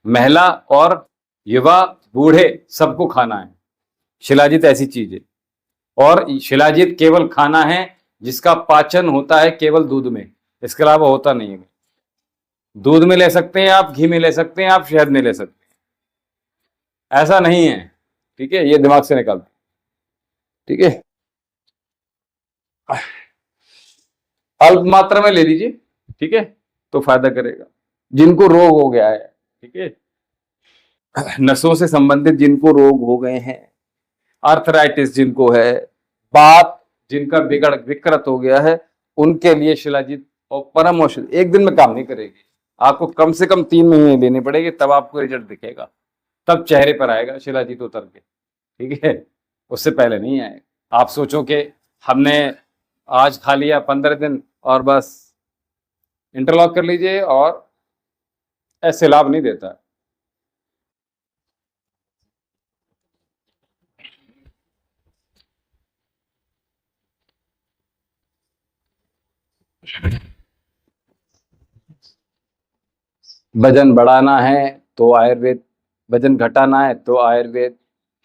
महिला और युवा बूढ़े सबको खाना है। शिलाजीत ऐसी चीज है, और शिलाजीत केवल खाना है जिसका पाचन होता है केवल दूध में, इसके अलावा होता नहीं है। दूध में ले सकते हैं आप, घी में ले सकते हैं आप, शहद में ले सकते हैं, ऐसा नहीं है। ठीक है, ये दिमाग से निकाल दो। ठीक है, अल्प मात्रा में ले लीजिए। ठीक है, तो फायदा करेगा। जिनको रोग हो गया है, ठीक है, नसों से संबंधित जिनको रोग हो गए हैं, आर्थराइटिस जिनको है, बात जिनका बिगड़ विकृत हो गया है, उनके लिए शिलाजीत और परम औषधि। एक दिन में काम नहीं करेगी, आपको कम से कम 3 महीने लेने पड़ेंगे, तब आपको रिजल्ट दिखेगा, तब चेहरे पर आएगा शिलाजीत उतर के। ठीक है, उससे पहले नहीं आएगा। आप सोचो कि हमने आज खा लिया 15 दिन और बस, इंटरलॉक कर लीजिए, और ऐसे लाभ नहीं देता। वजन बढ़ाना है तो आयुर्वेद, वजन घटाना है तो आयुर्वेद,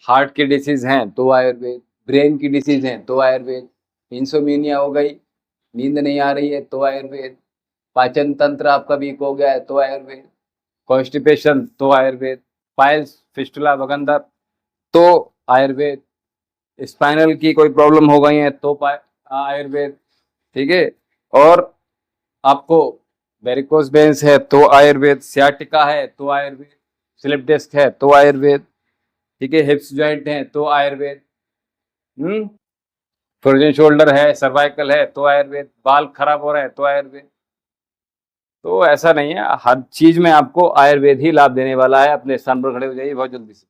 हार्ट की डिसीज हैं तो आयुर्वेद, ब्रेन की डिसीज हैं तो आयुर्वेद, इंसोमिनिया हो गई, नींद नहीं आ रही है तो आयुर्वेद, पाचन तंत्र आपका वीक हो गया है तो आयुर्वेद, कॉन्स्टिपेशन तो आयुर्वेद, पाइल्स फिस्टुला वगंदर तो आयुर्वेद, स्पाइनल की कोई प्रॉब्लम हो गई है तो आयुर्वेद। ठीक है, और आपको वेरिकोस वेन्स है तो आयुर्वेद, सियाटिका है तो आयुर्वेद, स्लिप डिस्क है तो आयुर्वेद। ठीक है, हिप्स जॉइंट है तो आयुर्वेद, फ्रोजन शोल्डर है, सर्वाइकल है तो आयुर्वेद, बाल खराब हो रहे हैं तो आयुर्वेद। तो ऐसा नहीं है, हर चीज में आपको आयुर्वेद ही लाभ देने वाला है। अपने स्थान पर खड़े हो जाइए बहुत जल्दी से।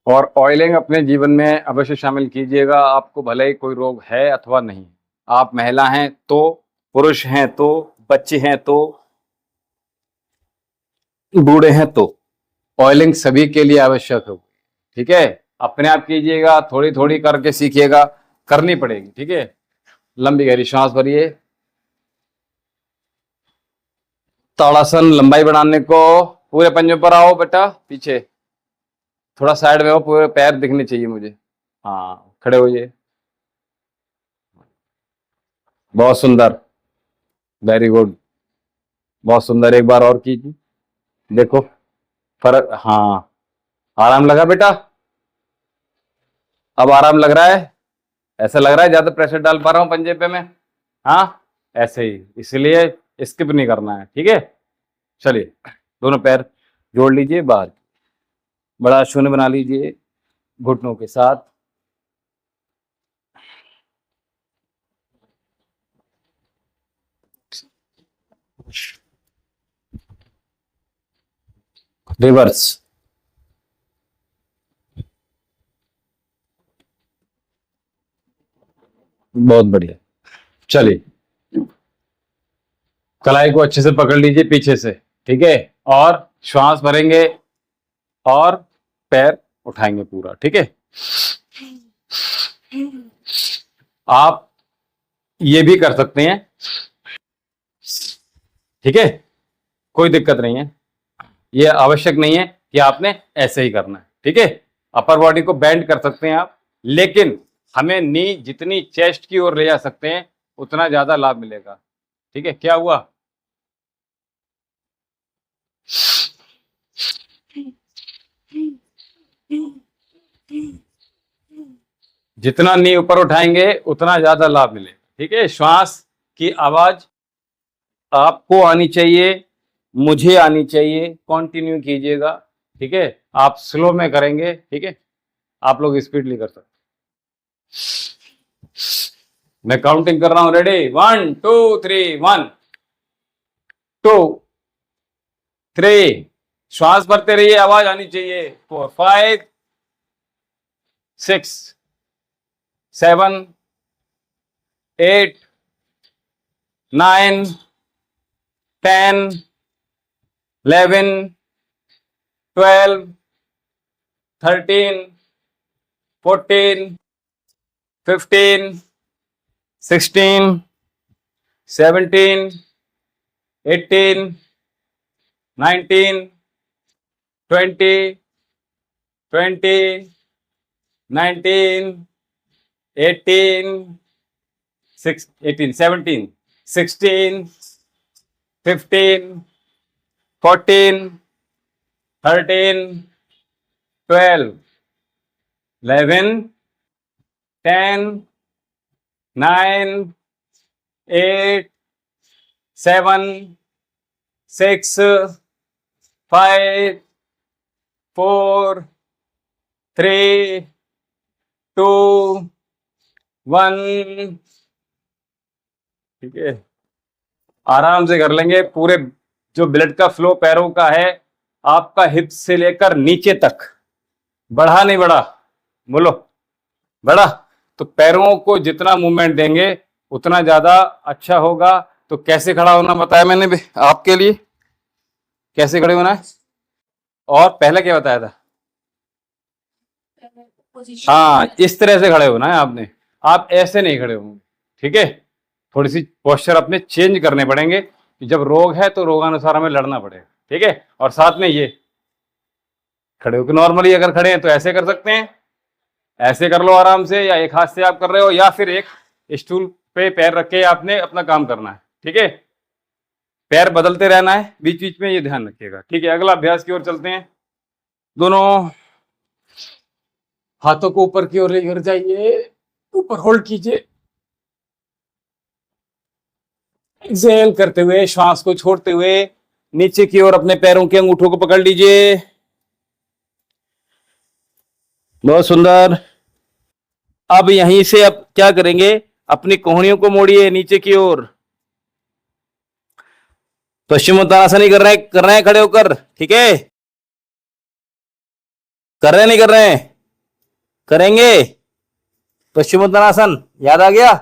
और ऑयलिंग अपने जीवन में अवश्य शामिल कीजिएगा। आपको भले ही कोई रोग है अथवा नहीं, आप महिला हैं तो, पुरुष हैं तो, बच्चे हैं तो, बूढ़े हैं तो, ऑयलिंग सभी के लिए आवश्यक है। ठीक है, अपने आप कीजिएगा, थोड़ी थोड़ी करके सीखिएगा, करनी पड़ेगी। ठीक है, लंबी गहरी सांस भरिए। ताड़ासन, लंबाई बढ़ाने को, पूरे पंजों पर आओ बेटा, पीछे थोड़ा साइड में हो, पूरे पैर दिखने चाहिए मुझे। हाँ, खड़े होइए, बहुत सुंदर, वेरी गुड, बहुत सुंदर। एक बार और कीजिए, देखो फर्क। हाँ, आराम लगा बेटा? अब आराम लग रहा है? ऐसा लग रहा है ज्यादा प्रेशर डाल पा रहा हूं पंजे पे मैं? हाँ, ऐसे ही, इसलिए स्किप नहीं करना है। ठीक है, चलिए दोनों पैर जोड़ लीजिए, बाहर बड़ा शून्य बना लीजिए घुटनों के साथ। रिवर्स, बहुत बढ़िया। चलिए, कलाई को अच्छे से पकड़ लीजिए पीछे से। ठीक है, और श्वास भरेंगे और पैर उठाएंगे पूरा। ठीक है, आप ये भी कर सकते हैं। ठीक है, कोई दिक्कत नहीं है, ये आवश्यक नहीं है कि आपने ऐसे ही करना है। ठीक है, अपर बॉडी को बेंड कर सकते हैं आप, लेकिन हमें नी जितनी चेस्ट की ओर ले जा सकते हैं उतना ज्यादा लाभ मिलेगा। ठीक है, क्या हुआ? जितना नी ऊपर उठाएंगे उतना ज्यादा लाभ मिलेगा। ठीक है, श्वास की आवाज आपको आनी चाहिए, मुझे आनी चाहिए, कंटिन्यू कीजिएगा। ठीक है, आप स्लो में करेंगे। ठीक है, आप लोग स्पीडली कर सकते। मैं काउंटिंग कर रहा हूं, रेडी? 1 2 3, 1 2 3, श्वास भरते रहिए, आवाज आनी चाहिए। 4 5 6 7 8 9 10 11 12 13 14 15 16 17 18 19 20 20 19 18 6 18 17 16 15 14 13 12 11 10 9 8 7 6 5 4 3 2 1। ठीक है, आराम से कर लेंगे। पूरे जो ब्लड का फ्लो पैरों का है, आपका हिप्स से लेकर नीचे तक बढ़ा नहीं बढ़ा? बोलो, बढ़ा? तो पैरों को जितना मूवमेंट देंगे उतना ज्यादा अच्छा होगा। तो कैसे खड़ा होना बताया मैंने भी आपके लिए, कैसे खड़े होना है, और पहले क्या बताया था? हाँ, इस तरह से खड़े होना है आपने, आप ऐसे नहीं खड़े होंगे। ठीक है, थोड़ी सी पोस्चर अपने चेंज करने पड़ेंगे, कि जब रोग है तो रोगानुसार हमें लड़ना पड़ेगा। ठीक है, और साथ में ये खड़े होकर नॉर्मली अगर खड़े हैं तो ऐसे कर सकते हैं, ऐसे कर लो आराम से, या एक हाथ से आप कर रहे हो, या फिर एक स्टूल पे पैर रख के आपने अपना काम करना है। ठीक है, पैर बदलते रहना है बीच बीच में, ये ध्यान रखिएगा। ठीक है, अगला अभ्यास की ओर चलते हैं। दोनों हाथों को ऊपर की ओर लेकर जाइए, ऊपर होल्ड कीजिए, एक्सहेल करते हुए, श्वास को छोड़ते हुए नीचे की ओर अपने पैरों के अंगूठों को पकड़ लीजिए। बहुत सुंदर। अब यहीं से अब क्या करेंगे, अपनी कोहनियों को मोड़िए नीचे की ओर। पश्चिमोत्तानासन ही कर रहे हैं खड़े होकर। ठीक है, कर रहे हैं नहीं कर रहे हैं? करेंगे। पश्चिमोत्तानासन याद आ गया?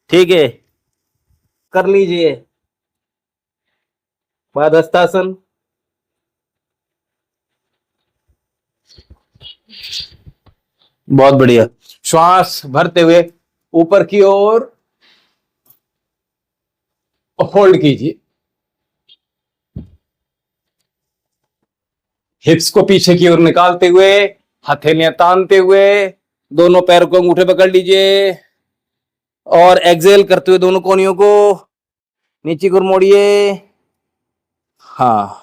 ठीक है, कर लीजिए। पादहस्तासन, बहुत बढ़िया। श्वास भरते हुए ऊपर की ओर होल्ड कीजिए। हिप्स को पीछे की ओर निकालते हुए, हथेलियां तानते हुए, दोनों पैरों को अंगूठे पकड़ लीजिए और एक्सेल करते हुए दोनों कोहनियों को नीचे की ओर मोड़िए। हाँ,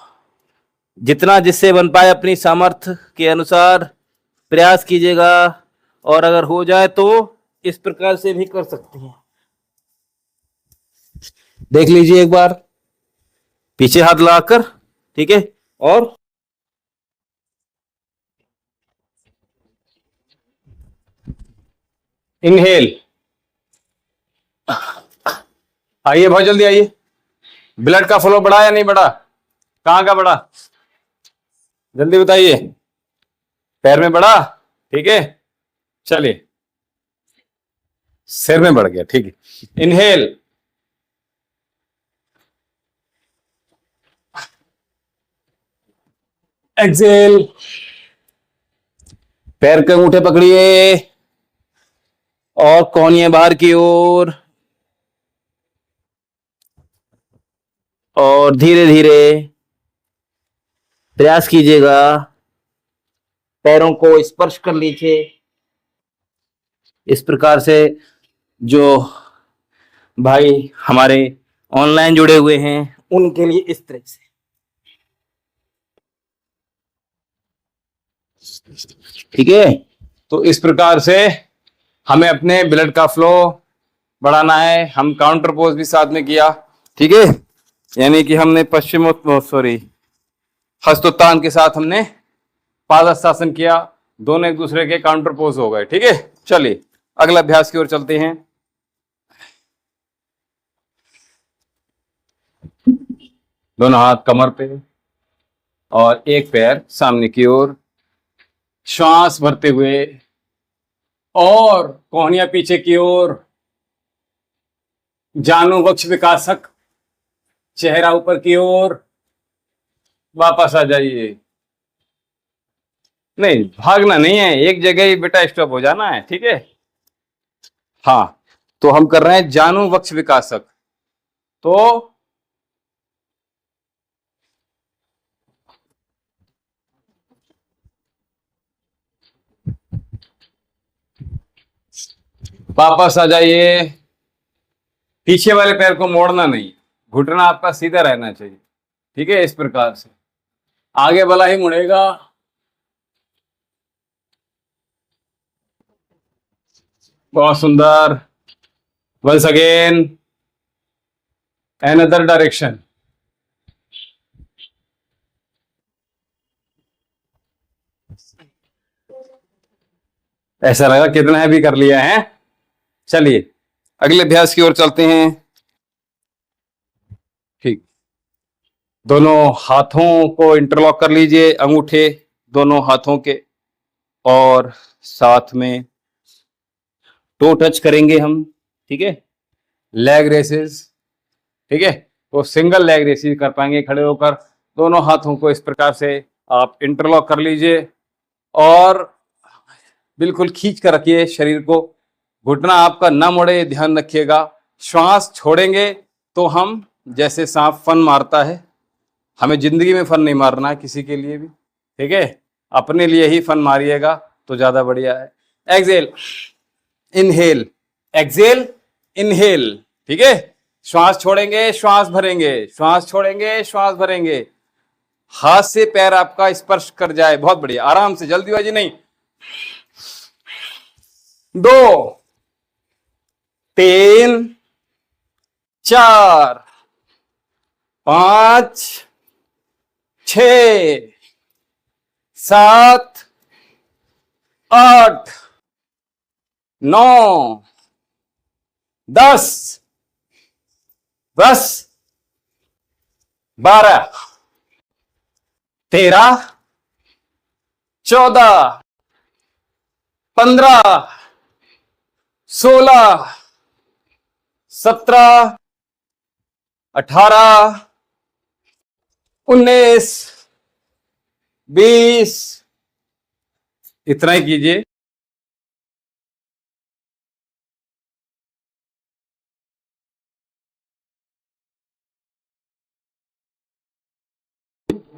जितना जिससे बन पाए अपनी सामर्थ्य के अनुसार प्रयास कीजिएगा, और अगर हो जाए तो इस प्रकार से भी कर सकते हैं। देख लीजिए एक बार पीछे हाथ लगाकर, ठीक है। और इनहेल, आइए बहुत जल्दी आइए। ब्लड का फ्लो बढ़ा या नहीं बढ़ा? कहाँ का बढ़ा? जल्दी बताइए। पैर में बढ़ा? ठीक है, चलिए। सिर में बढ़ गया, ठीक है। इनहेल, एक्सेल, पैर के अंगूठे पकड़िए और कोहनियां बाहर की ओर, और धीरे धीरे प्रयास कीजिएगा, पैरों को स्पर्श कर लीजिए। इस प्रकार से जो भाई हमारे ऑनलाइन जुड़े हुए हैं उनके लिए इस तरह से, ठीक है। तो इस प्रकार से हमें अपने ब्लड का फ्लो बढ़ाना है। हम काउंटर पोज भी साथ में किया, ठीक है। यानी कि हमने हस्तोत्तान के साथ हमने पादहस्तासन किया, दोनों एक दूसरे के काउंटर पोज हो गए, ठीक है। चलिए अगला अभ्यास की ओर चलते हैं। दोनों हाथ कमर पे और एक पैर सामने की ओर, श्वास भरते हुए और कोहनियां पीछे की ओर, जानु वक्ष विकासक, चेहरा ऊपर की ओर, वापस आ जाइए। नहीं, भागना नहीं है, एक जगह ही बेटा स्टॉप हो जाना है, ठीक है। हाँ, तो हम कर रहे हैं जानु वक्ष विकासक। तो वापस आ जाइए। पीछे वाले पैर को मोड़ना नहीं, घुटना आपका सीधा रहना चाहिए, ठीक है। इस प्रकार से आगे वाला ही मुड़ेगा। बहुत सुंदर। Once again, another direction. ऐसा लगा कितना है भी कर लिया है। चलिए अगले अभ्यास की ओर चलते हैं। ठीक, दोनों हाथों को इंटरलॉक कर लीजिए, अंगूठे दोनों हाथों के, और साथ में टो टच करेंगे हम, ठीक है। लेग रेसेस, ठीक है। तो सिंगल लेग रेसेस कर पाएंगे खड़े होकर। दोनों हाथों को इस प्रकार से आप इंटरलॉक कर लीजिए और बिल्कुल खींच कर रखिए शरीर को। घुटना आपका ना मुड़े, ध्यान रखिएगा। श्वास छोड़ेंगे तो हम जैसे सांप फन मारता है, हमें जिंदगी में फन नहीं मारना है किसी के लिए भी, ठीक है। अपने लिए ही फन मारिएगा तो ज्यादा बढ़िया है। एक्सेल, इनहेल, एक्सेल, इनहेल, ठीक है। श्वास छोड़ेंगे, श्वास भरेंगे, श्वास छोड़ेंगे, श्वास भरेंगे। हाथ से पैर आपका स्पर्श कर जाए, बहुत बढ़िया। आराम से, जल्दीबाजी नहीं। 2, 3, 4, 5, 6, 7, 8, 9, 10, 12, 13, 14, 15, 16, 17, 18, 19, 20, इतना ही कीजिए।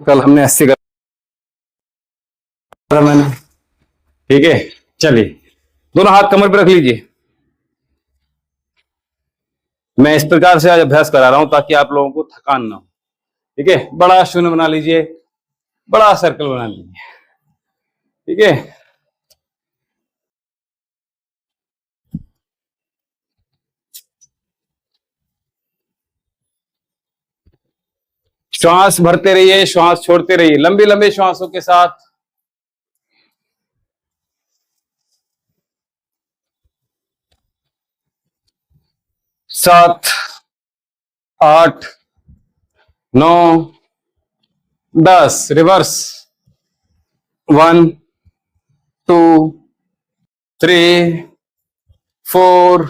कल हमने 80 करा मैंने, ठीक है। चलिए, दोनों हाथ कमर पे रख लीजिए। मैं इस प्रकार से आज अभ्यास करा रहा हूं ताकि आप लोगों को थकान ना हो, ठीक है। बड़ा शून्य बना लीजिए, बड़ा सर्कल बना लीजिए, ठीक है। श्वास भरते रहिए, श्वास छोड़ते रहिए, लंबी लंबी श्वासों के साथ। 7, 8, 9, 10, रिवर्स। 1, 2, 3, 4,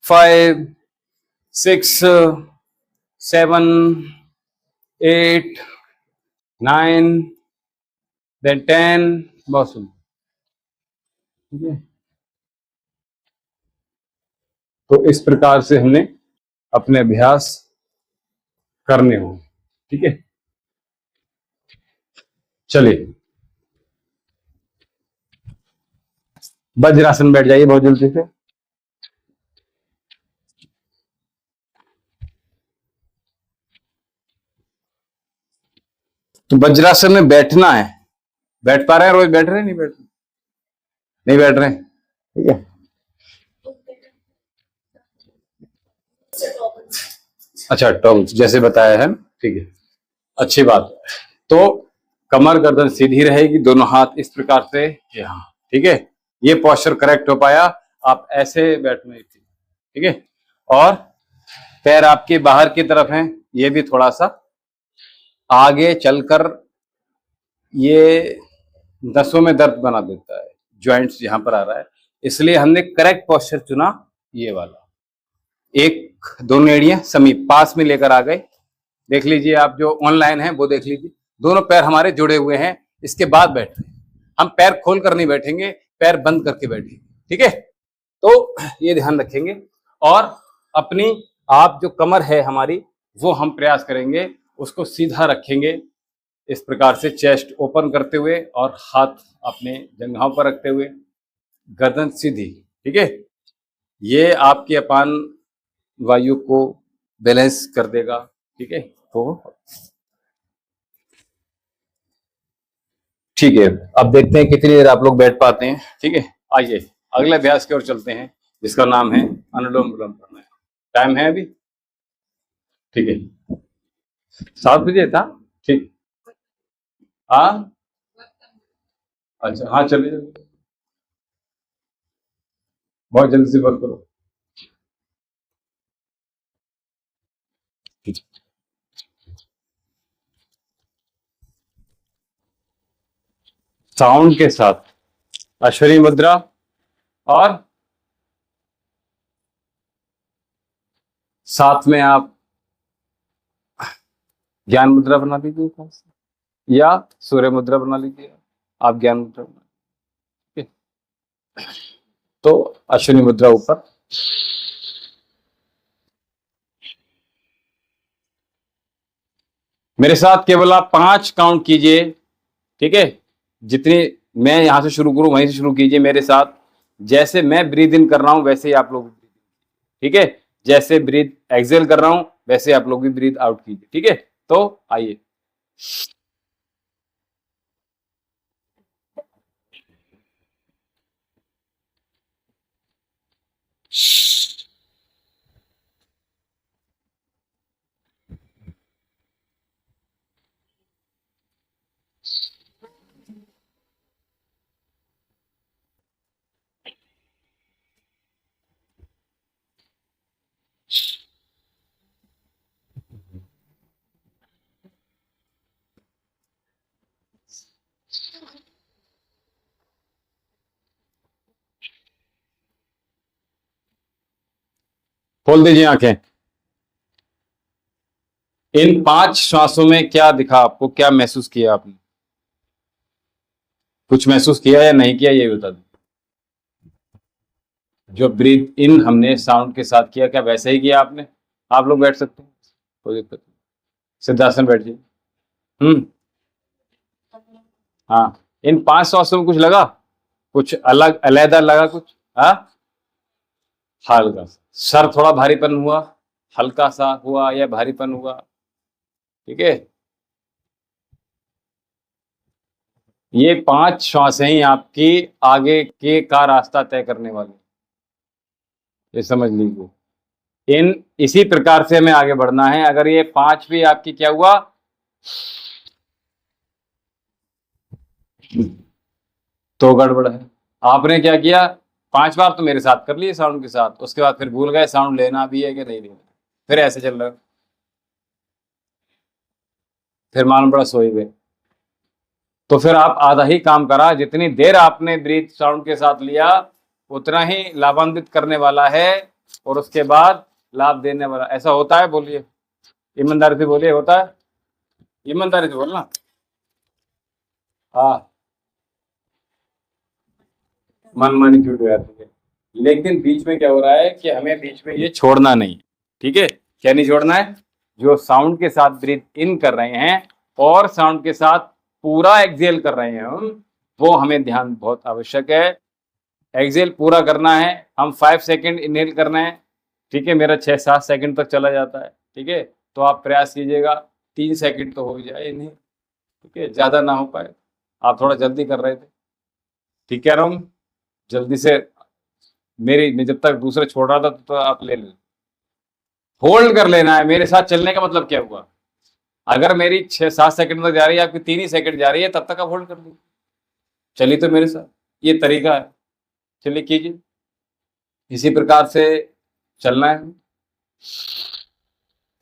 5, 6, 7, 8, 9, देन 10। बहुत सुन, ठीक है। तो इस प्रकार से हमने अपने अभ्यास करने हों, ठीक है। चलिए, वज्रासन बैठ जाइए बहुत जल्दी से। तो वज्रासन में बैठना है। बैठ पा रहे हैं? रोज बैठ रहे हैं? नहीं बैठ रहे? नहीं बैठ रहे हैं, ठीक है। अच्छा, टॉन्ग्स जैसे बताया है, ठीक है, अच्छी बात है। तो कमर गर्दन सीधी रहेगी, दोनों हाथ इस प्रकार से यहाँ, ठीक है। ये पोस्चर करेक्ट हो पाया, आप ऐसे बैठना, ठीक है। और पैर आपके बाहर की तरफ हैं, ये भी थोड़ा सा आगे चलकर ये नसों में दर्द बना देता है, जॉइंट्स यहां पर आ रहा है, इसलिए हमने करेक्ट पोस्चर चुना, ये वाला। एक दोनों एड़ियां समीप पास में लेकर आ गए। देख लीजिए, आप जो ऑनलाइन है वो देख लीजिए, दोनों पैर हमारे जुड़े हुए हैं। इसके बाद बैठ रहे हैं, हम पैर खोल कर नहीं बैठेंगे, पैर बंद करके बैठेंगे, ठीक है। तो ये ध्यान रखेंगे। और अपनी आप जो कमर है हमारी, वो हम प्रयास करेंगे उसको सीधा रखेंगे, इस प्रकार से चेस्ट ओपन करते हुए और हाथ अपने जंघाओं पर रखते हुए, गर्दन सीधी, ठीक है। ये आपके अपान वायु को बैलेंस कर देगा, ठीक है। तो ठीक है, अब देखते हैं कितनी देर आप लोग बैठ पाते हैं, ठीक है। आइए अगले अभ्यास की ओर चलते हैं, जिसका नाम है अनुलोम विलोम प्राणायाम। टाइम है अभी, ठीक है, 7 बजे था, ठीक। हाँ, अच्छा, हाँ, चलिए, बहुत जल्दी से वर्क करो। साउंड के साथ अश्वनी मुद्रा, और साथ में आप ज्ञान मुद्रा बना लीजिए, या सूर्य मुद्रा बना लीजिए, आप ज्ञान मुद्रा बना, ठीक है। तो अश्विनी मुद्रा ऊपर, मेरे साथ केवल आप 5 काउंट कीजिए, ठीक है। जितनी मैं यहां से शुरू करूं वहीं से शुरू कीजिए मेरे साथ। जैसे मैं ब्रीद इन कर रहा हूं वैसे ही आप लोग, ठीक है। जैसे ब्रीद एक्सेल कर रहा हूं वैसे आप लोग भी ब्रीद आउट कीजिए, ठीक है। तो आइए, खोल दीजिए आंखें। इन 5 श्वासों में क्या दिखा आपको, क्या महसूस किया आपने? कुछ महसूस किया या नहीं किया, ये बता दो। जो ब्रीथ इन हमने साउंड के साथ किया, क्या वैसे ही किया आपने? आप लोग बैठ सकते हैं, कोई दिक्कत नहीं, सिद्धासन बैठ जाइए। हाँ, इन 5 श्वासों में कुछ लगा, कुछ अलग अलहदा लगा कुछ? हाँ, हल्का सा सर थोड़ा भारीपन हुआ, हल्का सा हुआ या भारीपन हुआ? ठीक है, ये 5 श्वासें ही आपकी आगे के का रास्ता तय करने वाली, ये समझ लीजिए। इन इसी प्रकार से हमें आगे बढ़ना है। अगर ये 5 भी आपकी क्या हुआ, तो गड़बड़ है। आपने क्या किया, 5 बार तो मेरे साथ कर लिए साउंड के साथ, उसके बाद फिर भूल गए साउंड लेना भी है कि नहीं लेना, फिर ऐसे चल रहा है, फिर मालूम पड़ा सोए हुए। तो फिर आप आधा ही काम करा, जितनी देर आपने ब्रीथ साउंड के साथ लिया उतना ही लाभान्वित करने वाला है और उसके बाद लाभ देने वाला। ऐसा होता है? बोलिए, ईमानदारी से बोलिए, होता है? ईमानदारी से बोलना। हाँ, मन मानी छूट जाती है, लेकिन बीच में क्या हो रहा है कि हमें बीच में ये छोड़ना नहीं, ठीक है? क्या नहीं छोड़ना है? जो साउंड के साथ ब्रीथ इन कर रहे हैं और साउंड के साथ पूरा एक्सेल कर रहे हैं हम, वो हमें ध्यान बहुत आवश्यक है। एक्सेल पूरा करना है, हम 5 सेकंड इनहेल करना है, ठीक है? मेरा 6-7 सेकंड तक चला जाता है, ठीक है? तो आप प्रयास कीजिएगा 3 सेकंड तो हो जाए इन्हें, ठीक है? ज़्यादा ना हो पाए, आप थोड़ा जल्दी कर रहे थे, ठीक कह रहा हूँ? जल्दी से मैं जब तक दूसरे छोड़ रहा था तो आप ले लें, होल्ड कर लेना है। मेरे साथ चलने का मतलब क्या हुआ, अगर मेरी 6-7 सेकंड तक जा रही है, आपकी 3 ही सेकंड जा रही है, तब तक आप होल्ड कर लीजिए, चलिए तो मेरे साथ, ये तरीका है, चलिए कीजिए, इसी प्रकार से चलना है।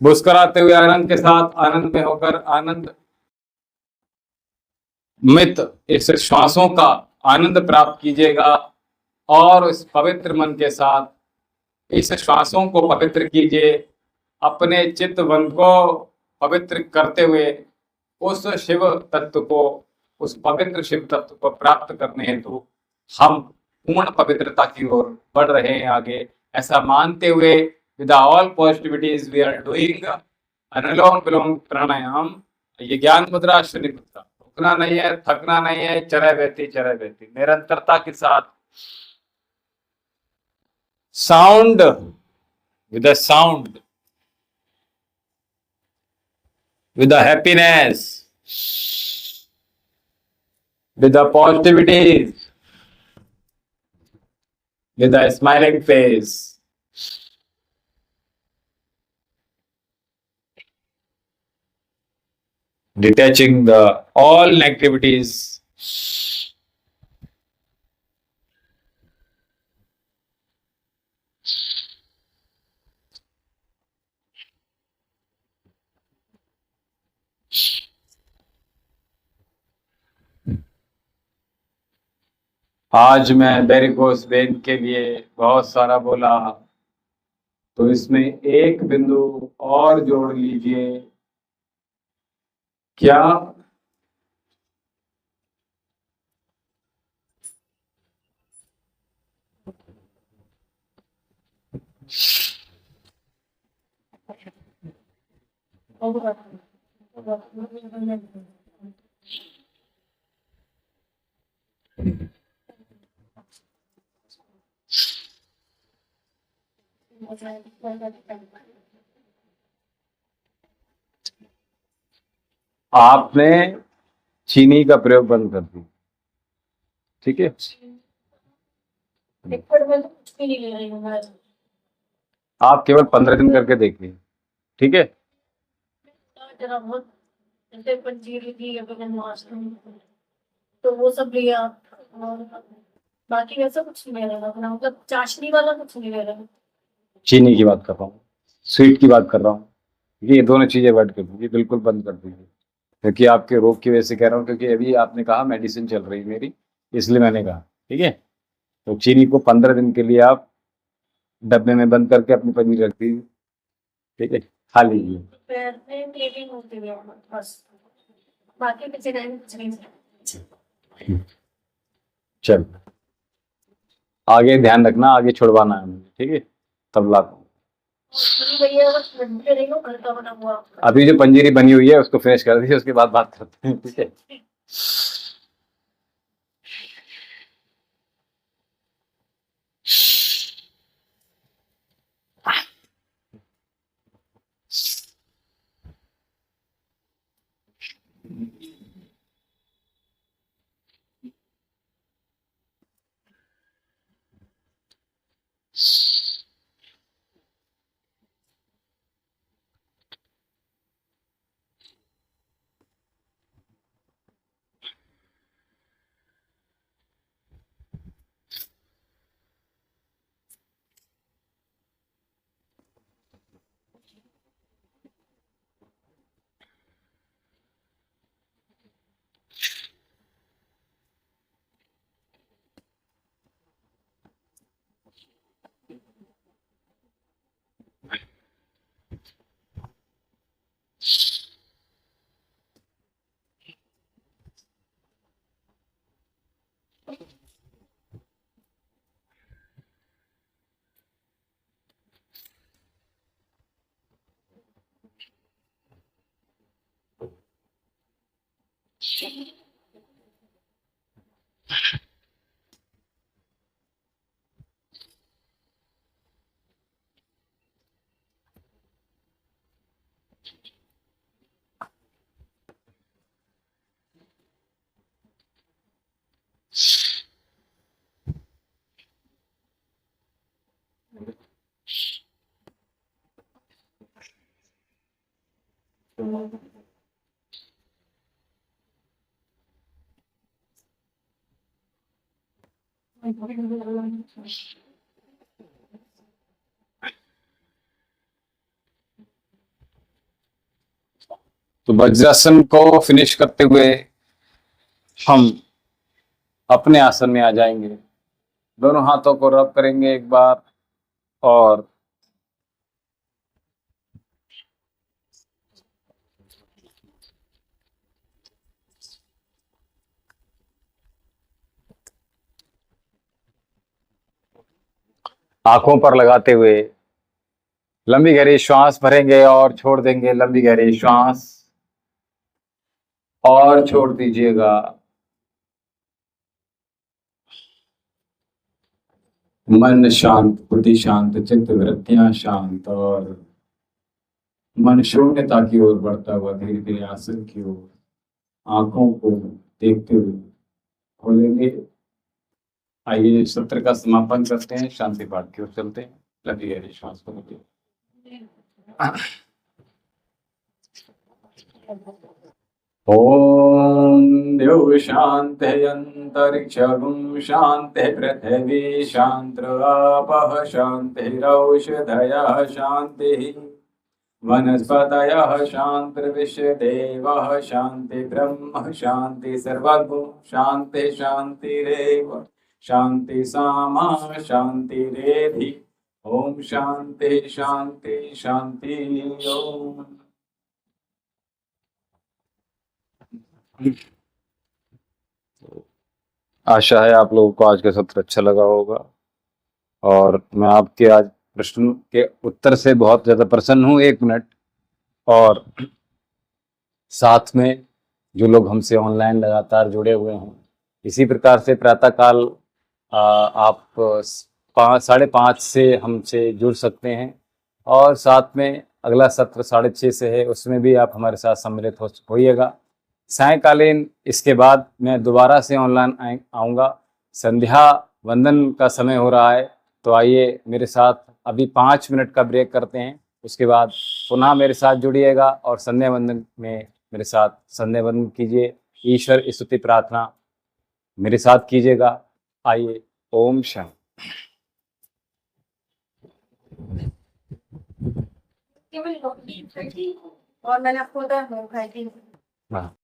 मुस्कुराते हुए आनंद के साथ, आनंद में होकर आनंद मित इस श्वासों का आनंद प्राप्त कीजिएगा और इस पवित्र मन के साथ इस श्वासों को पवित्र कीजिए। अपने चित्त मन को पवित्र करते हुए उस शिव तत्व को, उस पवित्र शिव तत्व को प्राप्त करने हेतु हम पूर्ण पवित्रता की ओर बढ़ रहे हैं आगे, ऐसा मानते हुए with all positivities we are doing anulom vilom pranayam. ये ज्ञान मुद्रा अश्विनी मुद्रा, रुकना नहीं है, थकना नहीं है, चरह बहती निरंतरता के साथ sound with a sound, with a happiness, with a positivity, with a smiling face. Detaching the all negativities. आज मैं वेरिकोस वेन के लिए बहुत सारा बोला, तो इसमें एक बिंदु और जोड़ लीजिए। क्या आपने चीनी का प्रयोग बंद कर दिया, ठीक है? लिक्विड में तो कुछ भी नहीं ले रही हूँ मैं। आप केवल 15 दिन करके देखिए, ठीक है? जरा बहुत जैसे पंजीरी थी तो वो सब लिया और बाकी वैसा कुछ नहीं ले रहा अपना, मतलब चाशनी वाला कुछ नहीं ले रहा। चीनी की बात कर रहा हूँ, स्वीट की बात कर रहा हूँ, ये दोनों चीजें अवॉइड कर दीजिए, बिल्कुल बंद कर दीजिए, क्योंकि आपके रोग की वजह से कह रहा हूँ, क्योंकि अभी आपने कहा मेडिसिन चल रही है मेरी, इसलिए मैंने कहा, ठीक है? तो चीनी को 15 दिन के लिए आप डब्बे में बंद करके अपनी पनीर रख दीजिए, ठीक है, खा लीजिए। पैर में पेटिंग होती है बस, बाकी किसी टाइम कुछ नहीं। चल, आगे ध्यान रखना, आगे छुड़वाना है मुझे, ठीक है, तब लाता हूँ। भैया बस बनते रहेगा, घंटा बना हुआ आपका। अभी जो पंजीरी बनी हुई है उसको फिनिश कर दीजिए, उसके बाद बात करते हैं, ठीक है। तो वज्रासन को फिनिश करते हुए हम अपने आसन में आ जाएंगे। दोनों हाथों को रब करेंगे एक बार, और आंखों पर लगाते हुए लंबी गहरी श्वास भरेंगे और छोड़ देंगे। लंबी गहरी श्वास और छोड़ दीजिएगा। मन शांत, बुद्धि शांत, चित्त वृत्तियां शांत, और मन शून्यता की ओर बढ़ता हुआ धीरे धीरे आसन की ओर आंखों को देखते हुए खोलेंगे। आइए सत्र का समापन करते हैं, शांति पाठ की ओर चलते हैं। लंबी गहरी श्वास को ओम द्यौ शांति अंतरिक्षं शांति पृथिवी शांति आपः शांतिरौषधयः शांति वनस्पतयः शांतिर्विश्वदेवः शांति ब्रह्म शांति सर्वगुण शांति शांतिरेव शांति सामा शांतिरेधि। ओम शांति शांति शांति। ओम आशा है आप लोगों को आज का सत्र अच्छा लगा होगा, और मैं आपके आज प्रश्न के उत्तर से बहुत ज़्यादा प्रसन्न हूँ। 1 मिनट, और साथ में जो लोग हमसे ऑनलाइन लगातार जुड़े हुए हैं, इसी प्रकार से प्रातःकाल आप 5:30 से हमसे जुड़ सकते हैं, और साथ में अगला सत्र 6:30 से है, उसमें भी आप हमारे साथ सम्मिलित होइएगा। सायंकालीन इसके बाद मैं दोबारा से ऑनलाइन आऊँगा। संध्या वंदन का समय हो रहा है, तो आइए मेरे साथ अभी 5 मिनट का ब्रेक करते हैं, उसके बाद पुनः मेरे साथ जुड़िएगा और संध्या वंदन में मेरे साथ संध्या वंदन कीजिए। ईश्वर स्तुति प्रार्थना मेरे साथ कीजिएगा। आइए, ओम शांति। और मैंने आपको बताया खाई थी। हाँ।